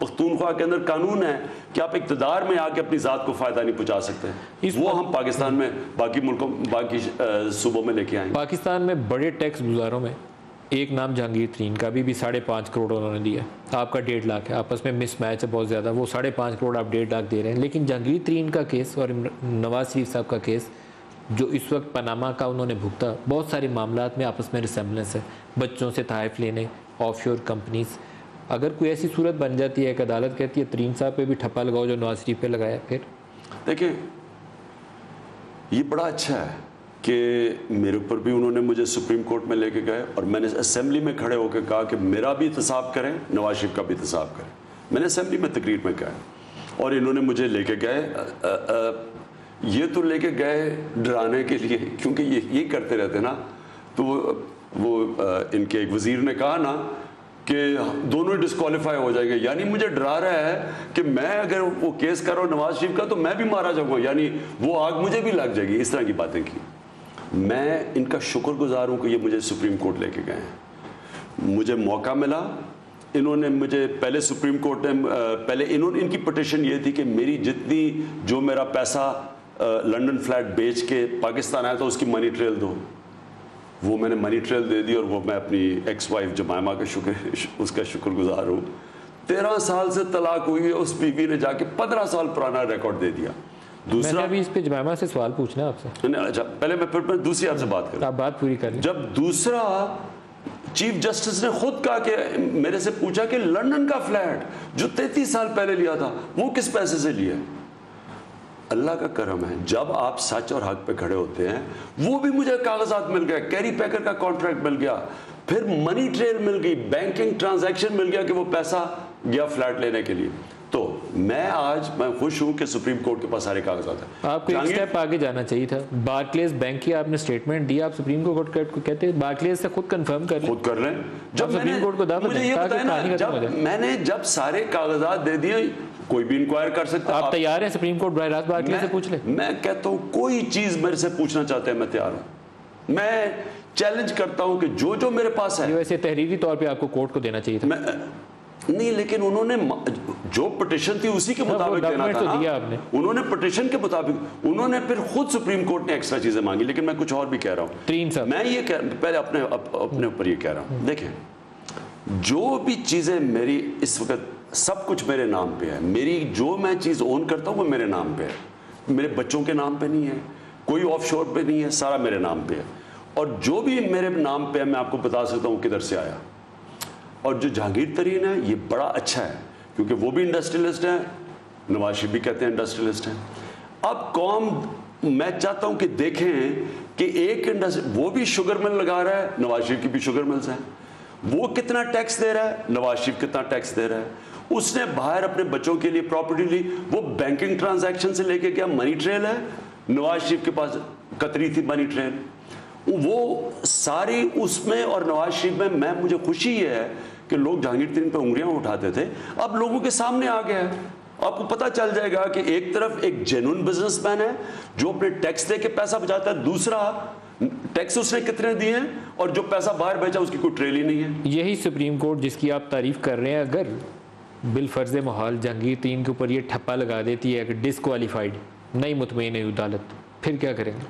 पख्तूनख्वा के अंदर कानून है कि आप इक़्तिदार में आके अपनी ज़ात को फ़ायदा नहीं पहुँचा सकते। वो हम पाकिस्तान में बाकी मुल्कों, बाकी सूबों में लेके आएंगे। पाकिस्तान में बड़े टैक्स गुजारों में एक नाम जहांगीर तरीन का भी 5.5 करोड़ उन्होंने दिया, आपका 1.5 लाख है, आपस में मिसमैच है बहुत ज़्यादा। वो 5.5 करोड़ आप 1.5 लाख दे रहे हैं, लेकिन जहांगीर तरीन का केस और नवाज शरीफ साहब का केस जो इस वक्त पनामा का उन्होंने भुगता, बहुत सारे मामलात में आपस में रिसेम्बलेंस है, बच्चों से तहफ़ लेने, ऑफशोर कंपनीज। अगर कोई ऐसी सूरत बन जाती है कि अदालत कहती है तरीन साहब पे भी ठप्पा लगाओ जो नवाज शरीफ पे लगाया, फिर देखिए ये बड़ा अच्छा है कि मेरे ऊपर भी उन्होंने मुझे सुप्रीम कोर्ट में लेके गए और मैंने असेंबली में खड़े होकर कहा कि मेरा भी एहतसाब करें, नवाज शरीफ का भी एहतसाब करें। मैंने असेंबली में तकरीर में कहा और इन्होंने मुझे लेके गए। ये तो लेके गए डराने के लिए, क्योंकि ये करते रहते ना। तो वो इनके एक वजीर ने कहा ना कि दोनों डिस्क्वालीफाई हो जाएंगे, यानी मुझे डरा रहा है कि मैं अगर वो केस कर रहा हूँ नवाज शरीफ का तो मैं भी मारा जाऊँगा, यानी वो आग मुझे भी लग जाएगी। इस तरह की बातें की। मैं इनका शुक्रगुजार हूँ कि ये मुझे सुप्रीम कोर्ट लेके गए हैं। मुझे मौका मिला, इन्होंने मुझे पहले सुप्रीम कोर्ट ने पहले इनकी पिटिशन ये थी कि मेरी जितनी जो मेरा पैसा लंदन फ्लैट बेच के पाकिस्तान आया था उसकी मनी ट्रेल दो। वो मैंने मनी ट्रेल दे दी और वो मैं अपनी एक्स वाइफ जमायमा का उसका शुक्रगुजार हूँ। 13 साल से तलाक हुई है, उस बीवी ने जाके 15 साल पुराना रिकॉर्ड दे दिया। दूसरा अभी इस पे जमायमा से सवाल पूछना आपसे। अच्छा, पहले मैं दूसरी आपसे बात करूं। आप बात पूरी कर लें। जब दूसरा चीफ जस्टिस ने खुद कहा कि मेरे से पूछा कि लंदन का फ्लैट जो 33 साल पहले लिया था वो किस पैसे से लिया। अल्लाह का करम है, जब आप सच और हक पे खड़े होते हैं, वो भी मुझे कागजात मिल गए, कैरी पैकर का कॉन्ट्रैक्ट मिल गया, फिर मनी ट्रेल मिल गई, बैंकिंग ट्रांजैक्शन मिल गया कि वो पैसा गया फ्लैट लेने के लिए। तो मैं खुश हूं कि सुप्रीम कोर्ट के पास सारे कागजात हैं। आपको एक स्टेप आगे जाना चाहिए था। बार्कलेज बैंक की आपने स्टेटमेंट दी, आप सुप्रीम कोर्ट को कहते हैं बार्कलेज से खुद कंफर्म कर लें। जब सुप्रीम कोर्ट को दावा मुझे ये बताया ना, मैंने जब सारे कागजात दे दिए, कोई भी इंक्वायर कर सकता है। आप तैयार हैं सुप्रीम कोर्ट बराह रास्त बार्कलेज से पूछ ले? मैं कहता हूं कोई चीज मेरे से पूछना चाहते हैं मैं तैयार हूं। मैं चैलेंज करता हूं कि जो जो मेरे पास है। वैसे तहरीरी तौर पे आपको कोर्ट को देना चाहिए था। नहीं, लेकिन उन्होंने जो पिटिशन थी उसी के मुताबिक देना था ना। दिया आपने। उन्होंने पिटिशन के मुताबिक, उन्होंने फिर खुद सुप्रीम कोर्ट ने एक्स्ट्रा चीजें मांगी। लेकिन मैं कुछ और भी कह रहा हूं। मैं ये पहले अपने ऊपर ये कह रहा हूं, देखें जो भी चीजें मेरी इस वक्त सब कुछ मेरे नाम पे है। मेरी जो मैं चीज ओन करता हूं वो मेरे नाम पे है, मेरे बच्चों के नाम पे नहीं है, कोई ऑफशोर पे नहीं है, सारा मेरे नाम पे है। और जो भी मेरे नाम पे है मैं आपको बता सकता हूं किधर से आया। और जो जहांगीर तरीन है ये बड़ा अच्छा है, क्योंकि वो भी इंडस्ट्रियलिस्ट है, नवाज शरीफ भी कहते हैं इंडस्ट्रियलिस्ट हैं। अब कौम, मैं चाहता हूं कि देखें कि एक इंडस्ट्री, वो भी शुगर मिल लगा रहा है, नवाज शरीफ की भी शुगर मिल्स हैं, वो कितना टैक्स दे रहा है, नवाज शरीफ कितना टैक्स दे रहा है। उसने बाहर अपने बच्चों के लिए प्रॉपर्टी ली, वो बैंकिंग ट्रांजैक्शन से लेके क्या मनी ट्रेल है, नवाज शरीफ के पास कतरी थी मनी ट्रेल, वो सारी उसमें। और नवाज शरीफ में मुझे खुशी ये है कि लोग जहांगीर तरीन पे उंगलियां उठाते थे, अब लोगों के सामने आ गया है। आपको पता चल जाएगा कि एक तरफ एक जेन्युइन बिजनेसमैन है जो अपने टैक्स दे के पैसा बचाता है, दूसरा टैक्स उसने कितने दिए हैं और जो पैसा बाहर भेजा उसकी कोई ट्रेल ही नहीं है। यही सुप्रीम कोर्ट जिसकी आप तारीफ कर रहे हैं, अगर बिलफर्ज महाल जहांगीर तरीन के ऊपर ये ठप्पा लगा देती है कि डिसक्वालीफाइड, नहीं मुतमईन है अदालत, फिर क्या करेंगे?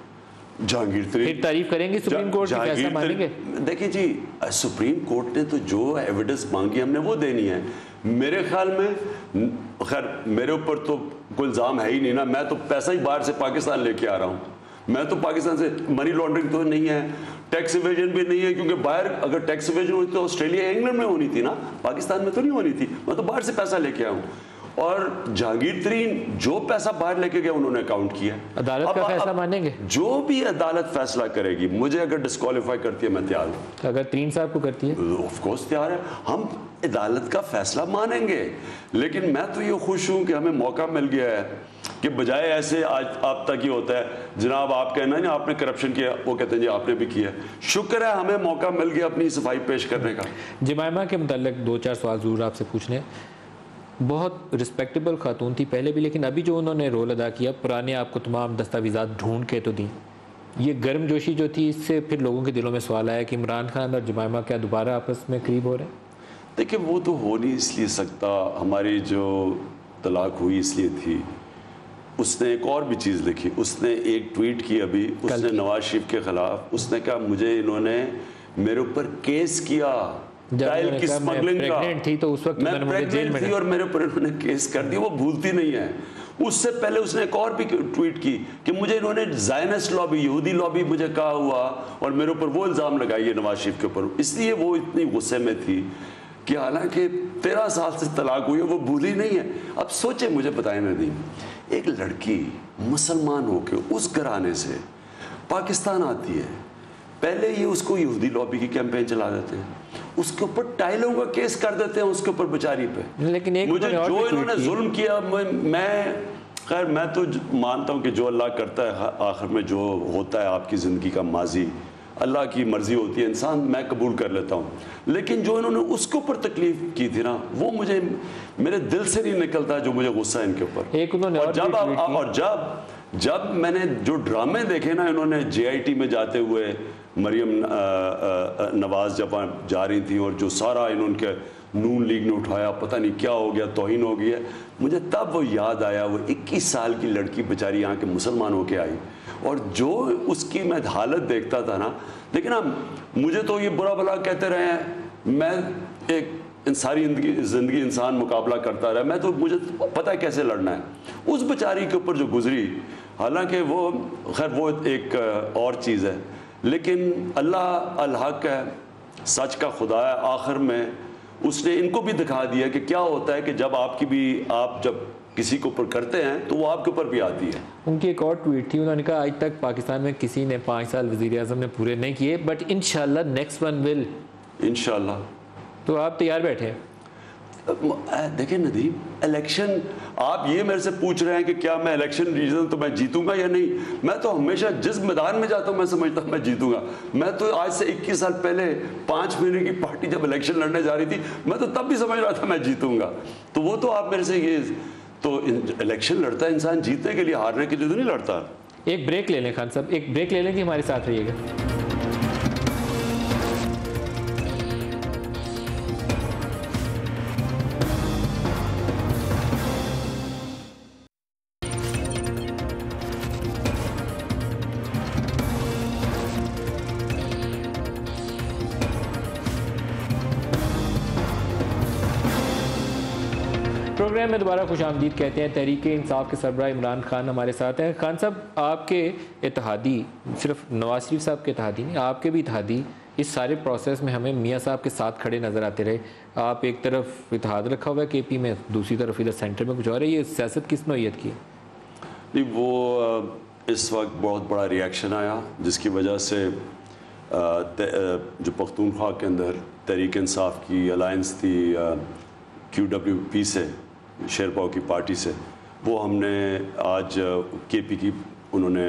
जहांगीर तरीन फिर तारीफ करेंगे सुप्रीम कोर्ट की, फैसला मानेंगे? देखिए जी, सुप्रीम कोर्ट ने तो जो एविडेंस मांगी हमने वो देनी है। मेरे ख्याल में, खैर मेरे ऊपर तो कोई इल्ज़ाम है ही नहीं ना, मैं तो पैसा ही बाहर से पाकिस्तान लेके आ रहा हूँ। मैं तो पाकिस्तान से, मनी लॉन्ड्रिंग तो नहीं है, टैक्स इवेजन भी नहीं है, क्योंकि बाहर अगर टैक्स इवेजन होती तो ऑस्ट्रेलिया इंग्लैंड में होनी थी ना, पाकिस्तान में तो नहीं होनी थी। मैं तो बाहर से पैसा लेके आया हूँ। और जहांगीर तरीन जो पैसा बाहर लेके गया उन्होंने अकाउंट किया। अदालत का फैसला मानेंगे? जो भी अदालत फैसला करेगी, मुझे अगर डिस्क्वालीफाई करती है मैं तैयार हूँ। अगर तरीन साहब को करती है? ऑफ कोर्स तैयार है, हम अदालत का फैसला मानेंगे। लेकिन मैं तो ये खुश हूँ कि हमें मौका मिल गया है कि बजाय ऐसे आज आप तक ही होता है, जनाब आप कहना ना आपने करप्शन किया, वो कहते हैं जी आपने भी किया। शुक्र है हमें मौका मिल गया अपनी सफाई पेश करने का। जमाइमा के मुताल्लिक 2-4 सवाल ज़रूर आपसे पूछने। बहुत रिस्पेक्टेबल खातून थी पहले भी, लेकिन अभी जो उन्होंने रोल अदा किया, पुराने आपको तमाम दस्तावेज़ात ढूंढ के तो दी, ये गर्मजोशी जो थी, इससे फिर लोगों के दिलों में सवाल आया कि इमरान खान और जमाइमा क्या दोबारा आपस में करीब हो रहे हैं? देखिए वो तो हो नहीं इसलिए सकता, हमारी जो तलाक हुई इसलिए थी। उसने एक और भी चीज़ लिखी, उसने एक ट्वीट की अभी, उसने नवाज शरीफ के खिलाफ, उसने कहा मुझे इन्होंने मेरे ऊपर केस किया टाइल की स्मगलिंग का, थी तो उस वक्त मैं प्रेग्नेंट थी और मेरे ऊपर इन्होंने केस कर दिया। वो भूलती नहीं है। उससे पहले उसने एक और भी ट्वीट की कि मुझे इन्होंने ज़ायनिस्ट लॉबी, यहूदी लॉबी मुझे कहा हुआ और मेरे ऊपर वो इल्ज़ाम लगाई है नवाज शरीफ के ऊपर। इसलिए वो इतनी गुस्से में थी कि हालांकि 13 साल से तलाक हुई है वो भूली नहीं है। अब सोचे, मुझे बताए नदीम, एक लड़की मुसलमान होकर उस घराने से पाकिस्तान आती है, पहले ये उसको यहूदी लॉबी की कैंपेन चला देते हैं, उसके ऊपर टाइलों का केस कर देते हैं उसके ऊपर बेचारी पे। लेकिन एक मुझे जो इन्होंने जुल्म किया, मैं खैर मैं तो मानता हूँ कि जो अल्लाह करता है आखिर में जो होता है आपकी ज़िंदगी का माजी, अल्लाह की मर्जी होती है, इंसान मैं कबूल कर लेता हूँ। लेकिन जो इन्होंने उसके ऊपर तकलीफ की थी ना, वो मुझे मेरे दिल से नहीं निकलता, जो मुझे गुस्सा है इनके ऊपर। एक उन्होंने और जब मैंने जो ड्रामे देखे ना, इन्होंने JIT में जाते हुए मरियम नवाज जब जा रही थी और जो सारा इन्होंने नून लीग ने उठाया, पता नहीं क्या हो गया, तौहीन हो गया, मुझे तब वो याद आया। वो 21 साल की लड़की बेचारी यहाँ के मुसलमान होके आई और जो उसकी मैं हालत देखता था ना, लेकिन मुझे तो ये बुरा भला कहते रहे हैं, मैं एक सारी ज़िंदगी इंसान मुकाबला करता रहा, मैं तो मुझे पता है कैसे लड़ना है। उस बेचारी के ऊपर जो गुजरी, हालांकि वो खैर वो एक और चीज़ है, लेकिन अल्लाह अल हक है, सच का खुदा है। आखिर में उसने इनको भी दिखा दिया कि क्या होता है कि जब आपकी भी आप जब किसी के ऊपर करते हैं तो वो आपके ऊपर भी आती है। उनकी एक और ट्वीट थी, उन्होंने कहा आज तक पाकिस्तान में किसी ने 5 साल वज़ीर आज़म ने पूरे नहीं किए, बट इंशाल्लाह नेक्स्ट वन विल। इंशाल्लाह। तो आप तैयार बैठे हैं? देखिए नदीम, इलेक्शन आप ये मेरे से पूछ रहे हैं कि क्या मैं इलेक्शन रीजन तो मैं जीतूंगा या नहीं। मैं तो हमेशा जिस मैदान में जाता हूँ मैं समझता हूँ मैं जीतूंगा। मैं तो आज से 21 साल पहले 5 महीने की पार्टी जब इलेक्शन लड़ने जा रही थी, मैं तो तब भी समझ रहा था मैं जीतूंगा। तो वो तो आप मेरे से ये तो इलेक्शन लड़ता है इंसान जीतने के लिए, हारने के लिए तो नहीं लड़ता। एक ब्रेक ले लें खान साहब, एक ब्रेक ले लें कि हमारे साथ रहिएगा। प्रोग्राम में दोबारा खुशामदीद कहते हैं। तहरीक इंसाफ के सरबराह इमरान खान हमारे साथ हैं। खान साहब, आपके इत्तेहादी, सिर्फ नवाज शरीफ साहब के इत्तेहादी नहीं, आपके भी इत्तेहादी इस सारे प्रोसेस में हमें मियाँ साहब के साथ खड़े नज़र आते रहे। आप एक तरफ इत्तेहाद रखा हुआ है KP में, दूसरी तरफ इधर सेंटर में कुछ और है। ये सियासत किस नौयत की है? नहीं, वो इस वक्त बहुत बड़ा रिएक्शन आया जिसकी वजह से जो पख्तूनख्वा के अंदर तहरीक इंसाफ की अलायंस थी QWP से, शेरपाओ की पार्टी से, वो हमने आज KP की उन्होंने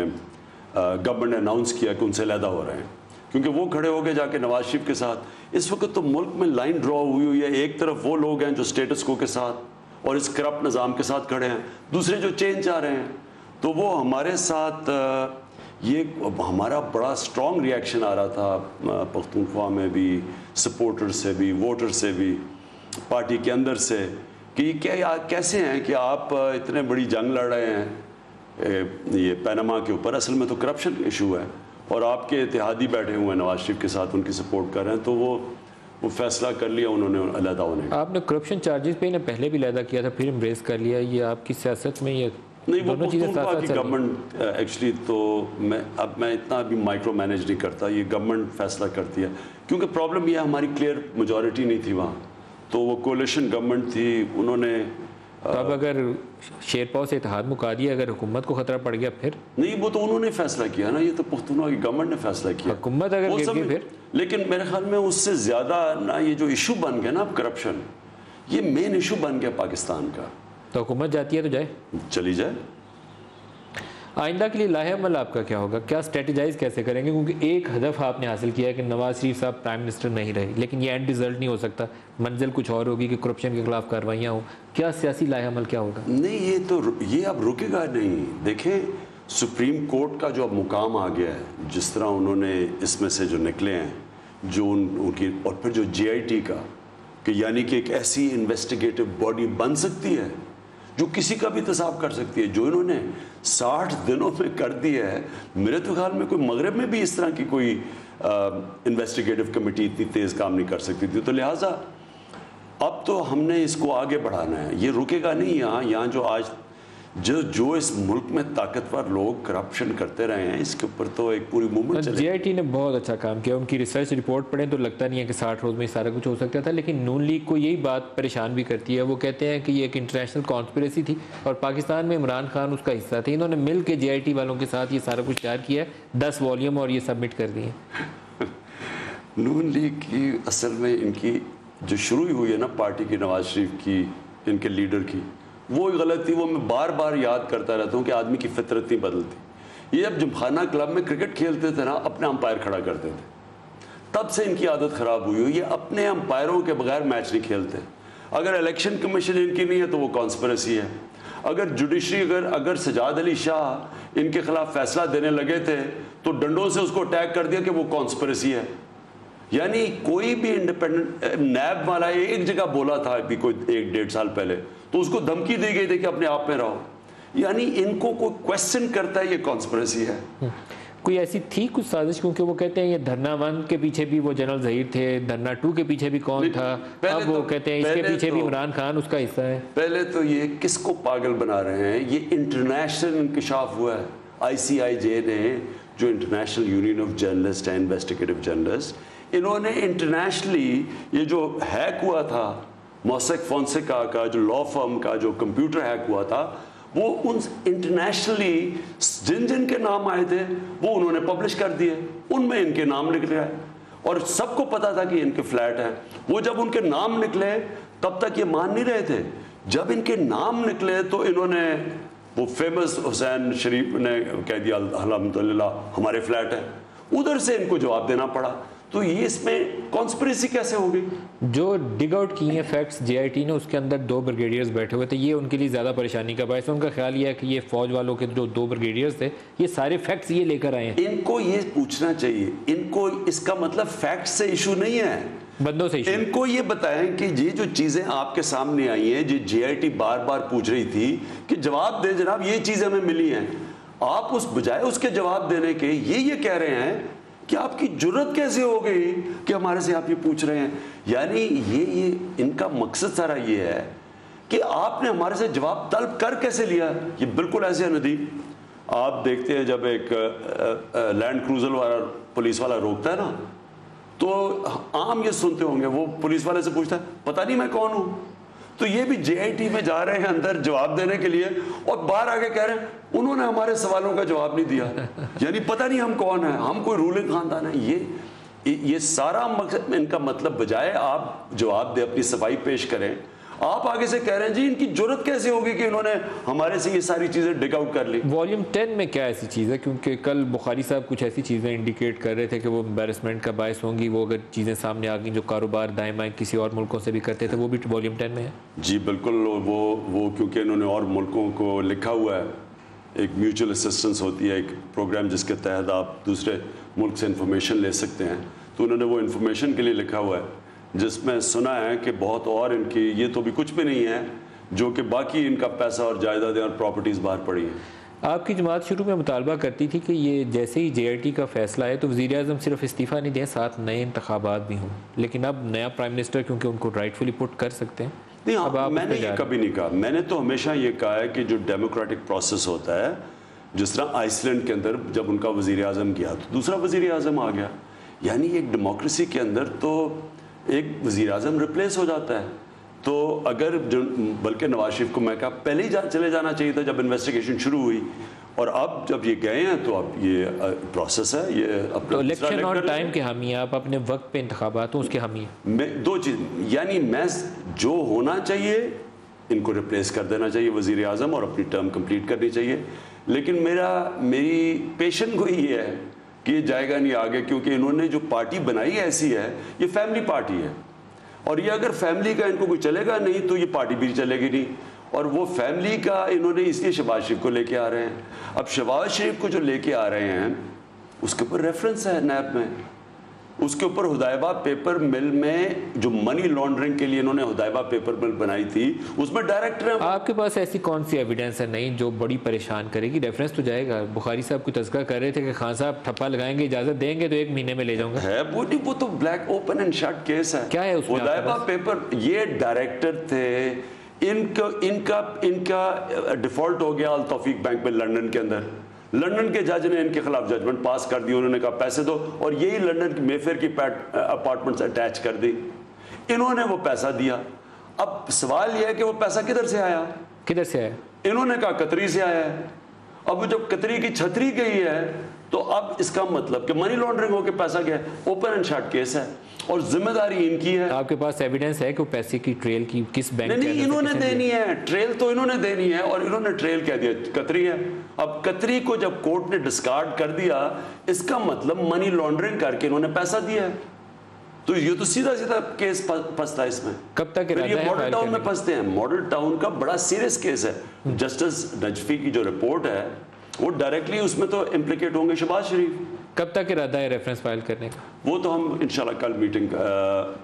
गवर्नमेंट ने अनाउंस किया कि उनसे अलहदा हो रहे हैं, क्योंकि वो खड़े हो गए जाके नवाज शरीफ के साथ। इस वक्त तो मुल्क में लाइन ड्रॉ हुई है। एक तरफ वो लोग हैं जो स्टेटस को के साथ और इस करप्ट निज़ाम के साथ खड़े हैं, दूसरे जो चेंज चाह रहे हैं। तो वो हमारे साथ ये हमारा बड़ा स्ट्रॉन्ग रिएक्शन आ रहा था पख्तूनख्वा में भी, सपोर्टर से भी, वोटर से भी, पार्टी के अंदर से, कि क्या कैसे हैं कि आप इतने बड़ी जंग लड़ रहे हैं ये पनामा के ऊपर, असल में तो करप्शन इशू है और आपके इत्तेहादी बैठे हुए हैं नवाज शरीफ के साथ, उनकी सपोर्ट कर रहे हैं, तो वो फैसला कर लिया उन्होंने अलहदा होने का। आपने करप्शन चार्जेस पे इन्हें पहले भी अलहदा किया था, फिर एम्ब्रेस कर लिया, ये आपकी सियासत में ये नहीं, वो दोनों चीज़ें पख्तूनख्वा की गवर्नमेंट एक्चुअली, तो मैं इतना अभी माइक्रो मैनेज नहीं करता, ये गवर्नमेंट फैसला करती है, क्योंकि प्रॉब्लम ये हमारी क्लियर मेजॉरिटी नहीं थी वहाँ, तो वो कोलिशन गवर्नमेंट थी, उन्होंने तो अब अगर शेरपाव से इत्तेहाद मुका दिया, अगर हुकूमत को खतरा पड़ गया फिर? नहीं, वो तो उन्होंने फैसला किया ना, ये तो पख्तूनख्वा की गवर्नमेंट ने फैसला किया, हुकूमत अगर गिर गई फिर। लेकिन मेरे ख्याल में उससे ज़्यादा ना ये जो इशू बन गया ना अब करप्शन, ये मेन इशू बन गया पाकिस्तान का। तो हुकूमत जाती है तो जाए, चली जाए। आइंदा के लिए लाहेअमल आपका क्या होगा, क्या स्ट्रेटजाइज कैसे करेंगे? क्योंकि एक हदफ आपने हासिल किया है कि नवाज शरीफ साहब प्राइम मिनिस्टर नहीं रहे, लेकिन ये एंड रिजल्ट नहीं हो सकता, मंजिल कुछ और होगी कि करप्शन के खिलाफ कार्रवाइयाँ हो। क्या सियासी लाहेअमल क्या होगा? नहीं, ये अब रुकेगा नहीं। देखें, सुप्रीम कोर्ट का जो अब मुकाम आ गया है, जिस तरह उन्होंने इसमें से जो निकले हैं, जो उनकी, और फिर जो JIT का, कि यानी कि एक ऐसी इन्वेस्टिगेटिव बॉडी बन सकती है जो किसी का भी इंतज़ाम कर सकती है, जो इन्होंने 60 दिनों में कर दिया है। मेरे तो ख्याल में कोई मगरब में भी इस तरह की कोई इन्वेस्टिगेटिव कमेटी इतनी तेज़ काम नहीं कर सकती थी। तो लिहाजा अब तो हमने इसको आगे बढ़ाना है, ये रुकेगा नहीं। यहाँ जो आज जो इस मुल्क में ताकतवर लोग करप्शन करते रहे हैं, इसके ऊपर तो एक पूरी मूवमेंट चलेगी। JIT ने बहुत अच्छा काम किया, उनकी रिसर्च रिपोर्ट पढ़ें तो लगता नहीं है कि 60 रोज़ में सारा कुछ हो सकता था। लेकिन नून लीग को यही बात परेशान भी करती है, वो कहते हैं कि ये एक इंटरनेशनल कॉन्स्पिरेसी थी और पाकिस्तान में इमरान खान उसका हिस्सा थे। इन्होंने मिल के JIT वालों के साथ ये सारा कुछ तैयार किया है, 10 वॉल्यूम, और ये सबमिट कर दिए। नून लीग की असल में इनकी जो शुरू हुई है ना पार्टी की, नवाज शरीफ की, इनके लीडर की, वो गलत थी। वो मैं बार बार याद करता रहता हूँ कि आदमी की फितरत नहीं बदलती। ये जब जिमखाना क्लब में क्रिकेट खेलते थे ना, अपने अंपायर खड़ा करते थे, तब से इनकी आदत ख़राब हुई। ये अपने अंपायरों के बगैर मैच नहीं खेलते। अगर इलेक्शन कमीशन इनकी नहीं है तो वो कॉन्स्पिरेसी है। अगर जुडिशरी, अगर सजाद अली शाह इनके खिलाफ फैसला देने लगे थे तो डंडों से उसको अटैक कर दिया कि वो कॉन्स्पिरेसी है। यानी कोई भी इंडिपेंडेंट, नैब वाला एक जगह बोला था अभी कोई 1-1.5 साल पहले, तो उसको धमकी दी गई थी कि अपने आप में रहो। यानी इनको कोई क्वेश्चन करता है, ये कॉन्स्पिरेसी है। कोई ऐसी थी कुछ साजिश? क्योंकि वो कहते हैं ये धरना 1 के पीछे भी वो जनरल ज़हीर थे, धरना 2 के पीछे भी कौन था, अब वो कहते हैं इसके पीछे भी इमरान खान उसका हिस्सा है। पहले तो ये किसको पागल बना रहे हैं? ये इंटरनेशनल इंकशाफ हुआ है। ICIJ ने, जो international union of journalist and investigative journalist, इन्होंने इंटरनेशनली ये जो हैक हुआ था मोसेक फोंसेका का, जो लॉ फर्म का जो कंप्यूटर हैक हुआ था, वो उन इंटरनेशनली जिन जिन के नाम आए थे वो उन्होंने पब्लिश कर दिए, उनमें इनके नाम निकले हैं और सबको पता था कि इनके फ्लैट है। वो जब उनके नाम निकले तब तक ये मान नहीं रहे थे, जब इनके नाम निकले तो इन्होंने, वो फेमस हुसैन शरीफ ने कह दिया अल्हम्दुलिल्लाह हमारे फ्लैट है, उधर से इनको जवाब देना पड़ा। तो ये इसमें कॉन्स्पिरेसी कैसे हो गई? जो डिग आउट किए हैं फैक्ट्स JIT ने, उसके अंदर 2 ब्रिगेडियर्स बैठे हुए थे। ये उनके लिए ज़्यादा परेशानी का बायस है। उनका ख्याल ये है कि ये फौज वालों के जो 2 ब्रिगेडियर्स थे, ये सारे फैक्ट्स ये लेकर आए हैं। इनको ये पूछना चाहिए, इनको इसका मतलब फैक्ट से इशू नहीं है, बंदों से इशू। इनको ये बताएं कि ये जो चीज़ें आपके सामने आई हैं, जो JIT बार बार पूछ रही थी कि जवाब दें जनाब, ये चीज़ें हमें मिली हैं, आप उस बजाय उसके जवाब देने के ये कह रहे हैं कि आपकी जुर्रत कैसे हो गई कि हमारे से आप ये पूछ रहे हैं। यानी ये इनका मकसद सारा ये है कि आपने हमारे से जवाब तलब कर कैसे लिया। ये बिल्कुल ऐसे है नदीम, आप देखते हैं जब एक लैंड क्रूजर वाला पुलिस वाला रोकता है ना, तो आम ये सुनते होंगे, वो पुलिस वाले से पूछता है पता नहीं मैं कौन हूँ। तो ये भी JIT में जा रहे हैं अंदर जवाब देने के लिए और बाहर आके कह रहे हैं उन्होंने हमारे सवालों का जवाब नहीं दिया, यानी पता नहीं हम कौन है, हम कोई रूलिंग खानदान है। ये सारा मकसद, इनका मतलब बजाय आप जवाब दे, अपनी सफाई पेश करें, आप आगे से कह रहे हैं जी इनकी जरूरत कैसे होगी कि इन्होंने हमारे से ये सारी चीज़ें डिग आउट कर ली। वॉल्यूम 10 में क्या ऐसी चीज़ है? क्योंकि कल बुखारी साहब कुछ ऐसी चीज़ें इंडिकेट कर रहे थे कि वो एम्बैरसमेंट का बायस होंगी, वो अगर चीज़ें सामने आ गई जो कारोबार दाएं बाएं किसी और मुल्कों से भी करते थे, वो भी वॉल्यूम 10 में है। जी बिल्कुल, वो क्योंकि इन्होंने और मुल्कों को लिखा हुआ है, एक म्यूचुअल असिस्टेंस होती है, एक प्रोग्राम जिसके तहत आप दूसरे मुल्क से इंफॉर्मेशन ले सकते हैं, तो उन्होंने वो इंफॉर्मेशन के लिए लिखा हुआ है, जिसमें सुना है कि बहुत और इनकी, ये तो भी कुछ भी नहीं है, जो कि बाकी इनका पैसा और जायदादें और प्रॉपर्टीज़ बाहर पड़ी हैं। आपकी जमात शुरू में मुतालबा करती थी कि ये जैसे ही JRT का फैसला है तो वज़ीर-ए-आज़म सिर्फ इस्तीफ़ा नहीं दें, साथ नए इंतखाबात भी हों, लेकिन अब नया प्राइम मिनिस्टर क्योंकि उनको राइटफुली पुट कर सकते हैं। नहीं, अब आप मैंने ये कभी नहीं कहा। मैंने तो हमेशा ये कहा है कि जो डेमोक्रेटिक प्रोसेस होता है, जिस तरह आइसलैंड के अंदर जब उनका वज़ीर-ए-आज़म गया तो दूसरा वज़ीर-ए-आज़म आ गया, यानी एक डेमोक्रेसी के अंदर तो एक वज़ीर-ए-आज़म रिप्लेस हो जाता है। तो अगर बल्कि नवाज शरीफ को मैं कहा पहले ही चले जाना चाहिए था जब इन्वेस्टिगेशन शुरू हुई, और अब जब ये गए हैं तो अब ये प्रोसेस है, ये अपना तो इलेक्शन और टाइम के हामी हैं, आप अपने वक्त पे इंतखाबात हो उसके हामी हैं। मैं दो चीज़, यानी मैं जो होना चाहिए इनको रिप्लेस कर देना चाहिए वज़ीर-ए-आज़म और अपनी टर्म कंप्लीट करनी चाहिए, लेकिन मेरी पेशेंट को ही है कि ये जाएगा नहीं आगे, क्योंकि इन्होंने जो पार्टी बनाई ऐसी है, ये फैमिली पार्टी है, और ये अगर फैमिली का इनको कोई चलेगा नहीं तो ये पार्टी भी चलेगी नहीं, और वो फैमिली का इन्होंने इसलिए शहबाज शरीफ को लेके आ रहे हैं। अब शहबाज शरीफ को जो लेके आ रहे हैं उसके ऊपर रेफरेंस है नैब में, उसके ऊपर हुदैबा पेपर मिल में जो मनी लॉन्ड्रिंग के लिए इन्होंने हुदैबा पेपर मिल बनाई थी उसमें डायरेक्टर है। आपके पास ऐसी कौन सी एविडेंस है नहीं जो बड़ी परेशान करेगी? रेफरेंस तो जाएगा। बुखारी साहब को तज़किरा कर रहे थे कि खान साहब ठप्पा लगाएंगे, इजाजत देंगे तो 1 महीने में ले जाऊंगा। है वो नहीं, वो तो black open and shut case है। क्या है उसमें? हुदैबा पेपर, ये डायरेक्टर थे, इनका डिफॉल्ट हो गया अल तौफीक बैंक में लंदन के अंदर। लंदन के जज ने इनके खिलाफ जजमेंट पास कर दी, उन्होंने कहा पैसे दो, और यही लंदन की मेफेयर की अपार्टमेंट्स अटैच कर दी, इन्होंने वो पैसा दिया। अब सवाल यह है कि वो पैसा किधर से आया? किधर से आया? इन्होंने कहा कतरी से आया है। अब जब कतरी की छतरी गई है तो अब इसका मतलब कि मनी लॉन्ड्रिंग होकर पैसा गया, ओपन एंड शट केस है और जिम्मेदारी इनकी है। आपके पास एविडेंस है कि वो पैसे की ट्रेल की किस बैंक? नहीं, इन्होंने देनी है ट्रेल, तो इन्होंने देनी है, और इन्होंने ट्रेल कह दिया कतरी है। अब कतरी को जब कोर्ट ने डिस्कार्ड कर दिया, इसका मतलब मनी लॉन्ड्रिंग करके इन्होंने पैसा दिया है, तो ये तो सीधा सीधा केस फंसता है इसमें। कब तक ये मॉडल टाउन में फंसते हैं। मॉडल टाउन का बड़ा सीरियस केस है। जस्टिस नजफी की जो रिपोर्ट है वो डायरेक्टली उसमें तो इम्प्लीकेट होंगे शहबाज शरीफ। कब तक इरादा है रेफरेंस फाइल करने का? वो तो हम इंशाल्लाह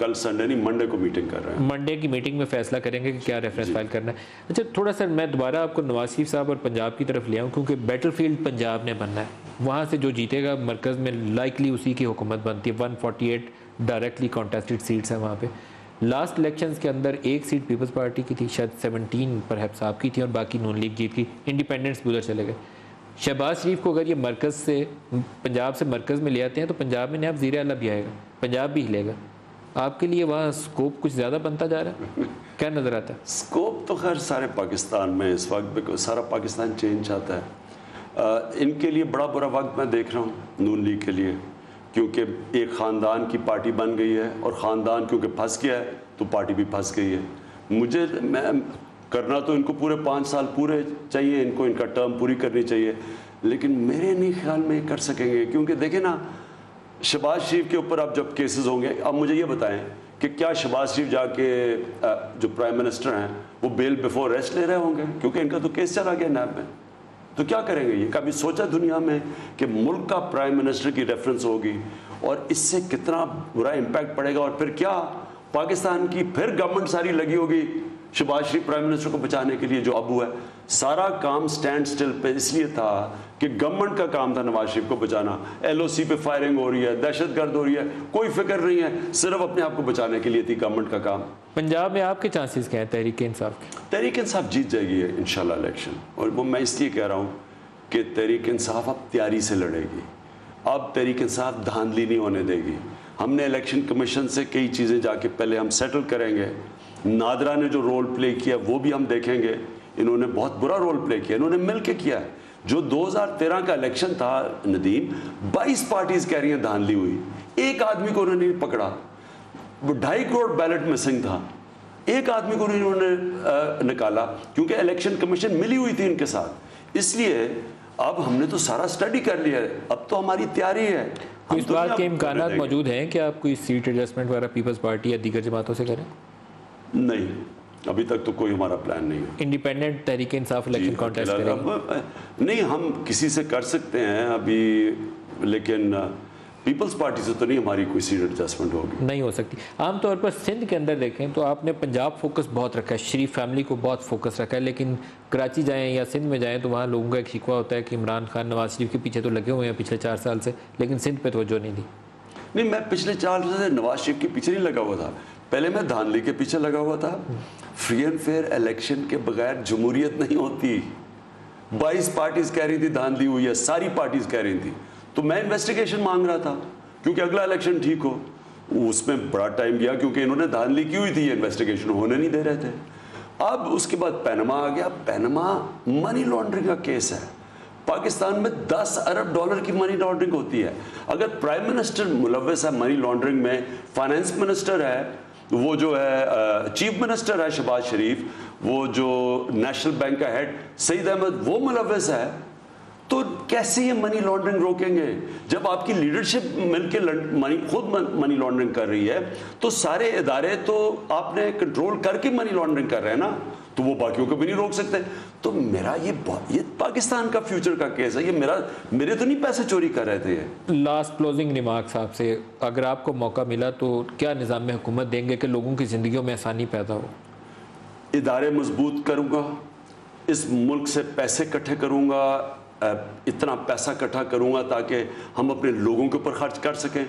कल संडे नहीं मंडे को मीटिंग कर रहे हैं। मंडे की मीटिंग में फैसला करेंगे कि क्या रेफरेंस फाइल करना है। अच्छा, थोड़ा सा मैं दोबारा आपको नवाज शरीफ साहब और पंजाब की तरफ ले आऊँ, क्योंकि बैटलफील्ड पंजाब ने बनना है। वहाँ से जो जीतेगा मरकज़ में लाइकली उसी की हुकूमत बनती है। 148 डायरेक्टली कॉन्टेस्टेड सीट्स हैं वहाँ पे। लास्ट इलेक्शंस के अंदर एक सीट पीपल्स पार्टी की थी, शायद 17 परहैप्स आपकी थी, और बाकी नून लीग जीत गई, इंडिपेंडेंट्स भी उधर चले गए। शहबाज शरीफ को अगर ये मरकज़ से पंजाब से मरकज़ में ले आते हैं तो पंजाब में नया वज़ीर आला भी आएगा, पंजाब भी हिलेगा। आपके लिए वहाँ स्कोप कुछ ज़्यादा बनता जा रहा है, क्या नज़र आता है? स्कोप तो खैर सारे पाकिस्तान में इस वक्त सारा पाकिस्तान चेंज चाहता है। इनके लिए बड़ा बुरा वक्त मैं देख रहा हूँ नून लीग के लिए, क्योंकि एक ख़ानदान की पार्टी बन गई है, और ख़ानदान क्योंकि फंस गया है तो पार्टी भी फंस गई है। मैं करना तो इनको पूरे 5 साल पूरे चाहिए, इनको इनका टर्म पूरी करनी चाहिए, लेकिन मेरे नहीं ख्याल में कर सकेंगे, क्योंकि देखें ना शहबाज शरीफ के ऊपर अब जब केसेस होंगे, अब मुझे ये बताएं कि क्या शहबाज शरीफ जाके जो प्राइम मिनिस्टर हैं वो बेल बिफोर अरेस्ट ले रहे होंगे, क्योंकि इनका तो केस चला गया नैब में, तो क्या करेंगे ये? कभी सोचा दुनिया में कि मुल्क का प्राइम मिनिस्टर की रेफरेंस होगी और इससे कितना बुरा इम्पैक्ट पड़ेगा, और फिर क्या पाकिस्तान की फिर गवर्नमेंट सारी लगी होगी शहबाज शरीफ प्राइम मिनिस्टर को बचाने के लिए। जो अब हुआ है सारा काम स्टैंड स्टिल पे इसलिए था कि गवर्नमेंट का काम था नवाज शरीफ को बचाना। LOC पे फायरिंग हो रही है, दहशतगर्द हो रही है, कोई फिक्र नहीं है, सिर्फ अपने आप को बचाने के लिए थी गवर्नमेंट का काम। पंजाब में आपके चांसेस क्या है तहरीक इंसाफ के? तहरीक इंसाफ जीत जाएगी इंशाल्लाह इलेक्शन, और वो मैं इसलिए कह रहा हूँ कि तहरीक इंसाफ अब तैयारी से लड़ेगी। अब तहरीक इंसाफ धांधली नहीं होने देगी। हमने इलेक्शन कमीशन से कई चीज़ें जाके पहले हम सेटल करेंगे। नादरा ने जो रोल प्ले किया वो भी हम देखेंगे। इन्होंने बहुत बुरा रोल प्ले किया, इन्होंने मिल के किया है। जो 2013 का इलेक्शन था नदीम, 22 पार्टीज कह रही हैं धांधली हुई, एक आदमी को उन्होंने नहीं पकड़ा। वो 2.5 करोड़ बैलेट मिसिंग था, एक आदमी को उन्होंने निकाला, क्योंकि इलेक्शन कमीशन मिली हुई थी इनके साथ। इसलिए अब हमने तो सारा स्टडी कर लिया है, अब तो हमारी तैयारी है। इस बात के इम्कानात मौजूद हैं कि आप कोई सीट एडजस्टमेंट वगैरह पीपल्स पार्टी या दीगर जमातों से करें? नहीं, अभी तक तो कोई हमारा प्लान नहीं है। Independent Tehreek Insaf election contest करेंगे? नहीं, हम किसी से कर सकते हैं अभी, लेकिन पीपल्स पार्टी से तो नहीं हमारी कोई सीट एडजस्टमेंट होगी, नहीं हो सकती। आमतौर पर सिंध के अंदर देखें तो आपने पंजाब फोकस बहुत रखा है, शरीफ फैमिली को बहुत फोकस रखा है, लेकिन कराची जाएं या सिंध में जाएं तो वहाँ लोगों का एक शिकवा होता है कि इमरान खान नवाज शरीफ के पीछे तो लगे हुए हैं पिछले 4 साल से, लेकिन सिंध पे तवज्जो नहीं दी। नहीं, मैं पिछले 4 साल से नवाज शरीफ के पीछे नहीं लगा हुआ था, पहले मैं धांधली के पीछे लगा हुआ था। फ्री एंड फेयर इलेक्शन के बगैर जमहूरियत नहीं होती। 22 पार्टीज कह रही थी धांधली हुई है, सारी पार्टीज कह रही थी, तो मैं इन्वेस्टिगेशन मांग रहा था क्योंकि अगला इलेक्शन ठीक हो। उसमें बड़ा टाइम गया क्योंकि इन्होंने धांधली की हुई थी, ये इन्वेस्टिगेशन होने नहीं दे रहे थे। अब उसके बाद पैनमा आ गया। पैनमा मनी लॉन्ड्रिंग का केस है। पाकिस्तान में 10 अरब डॉलर की मनी लॉन्ड्रिंग होती है। अगर प्राइम मिनिस्टर मुलव्वस है मनी लॉन्ड्रिंग में, फाइनेंस मिनिस्टर है, वो जो है चीफ मिनिस्टर है शहबाज शरीफ, वो जो नेशनल बैंक का हेड सईद अहमद वो मुलव्वस है, तो कैसे ये मनी लॉन्ड्रिंग रोकेंगे? जब आपकी लीडरशिप मिलकर खुद मनी लॉन्ड्रिंग कर रही है तो सारे इदारे तो आपने कंट्रोल करके मनी लॉन्ड्रिंग कर रहे हैं ना, तो वो बाकियों को भी नहीं रोक सकते। तो मेरा ये पाकिस्तान का फ्यूचर का केस है, ये मेरे तो नहीं पैसे चोरी कर रहे थे ये। लास्ट क्लोजिंग रिमार्क्स आपसे, अगर आपको मौका मिला तो क्या निज़ाम में हुकूमत देंगे कि लोगों की ज़िंदगियों में आसानी पैदा हो? इदारे मजबूत करूँगा, इस मुल्क से पैसे इकट्ठे करूँगा, इतना पैसा इकट्ठा करूँगा ताकि हम अपने लोगों के ऊपर खर्च कर सकें,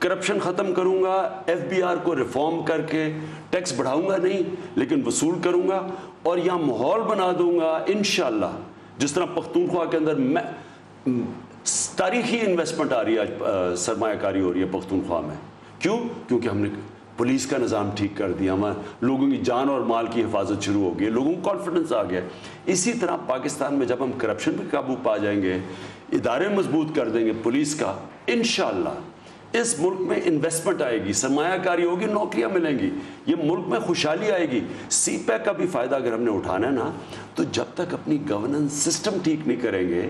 करप्शन ख़त्म करूँगा, FBR को रिफॉर्म करके टैक्स बढ़ाऊँगा नहीं लेकिन वसूल करूँगा, और यहाँ माहौल बना दूँगा इंशाअल्लाह जिस तरह पख्तूनख्वा के अंदर तारीखी इन्वेस्टमेंट आ रही है, आज सरमायाकारी हो रही है पख्तूनख्वा में। क्यों? क्योंकि हमने पुलिस का निज़ाम ठीक कर दिया, हमारे लोगों की जान और माल की हिफाजत शुरू हो गई, लोगों को कॉन्फिडेंस आ गया। इसी तरह पाकिस्तान में जब हम करप्शन पे काबू पा जाएंगे, इदारे मजबूत कर देंगे पुलिस का, इंशाअल्लाह इस मुल्क में इन्वेस्टमेंट आएगी, सरमायाकारी होगी, नौकरियां मिलेंगी, ये मुल्क में खुशहाली आएगी। CPEC का भी फ़ायदा अगर हमने उठाना है ना, तो जब तक अपनी गवर्नेंस सिस्टम ठीक नहीं करेंगे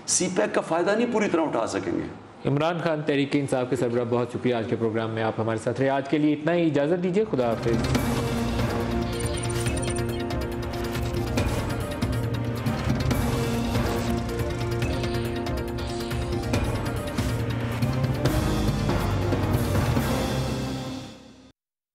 CPEC का फ़ायदा नहीं पूरी तरह उठा सकेंगे। इमरान खान तहरीक इंसाफ के सरबराह, बहुत शुक्रिया आज के प्रोग्राम में आप हमारे साथ रहे। आज के लिए इतना ही, इजाज़त दीजिए, खुदा हाफिज़।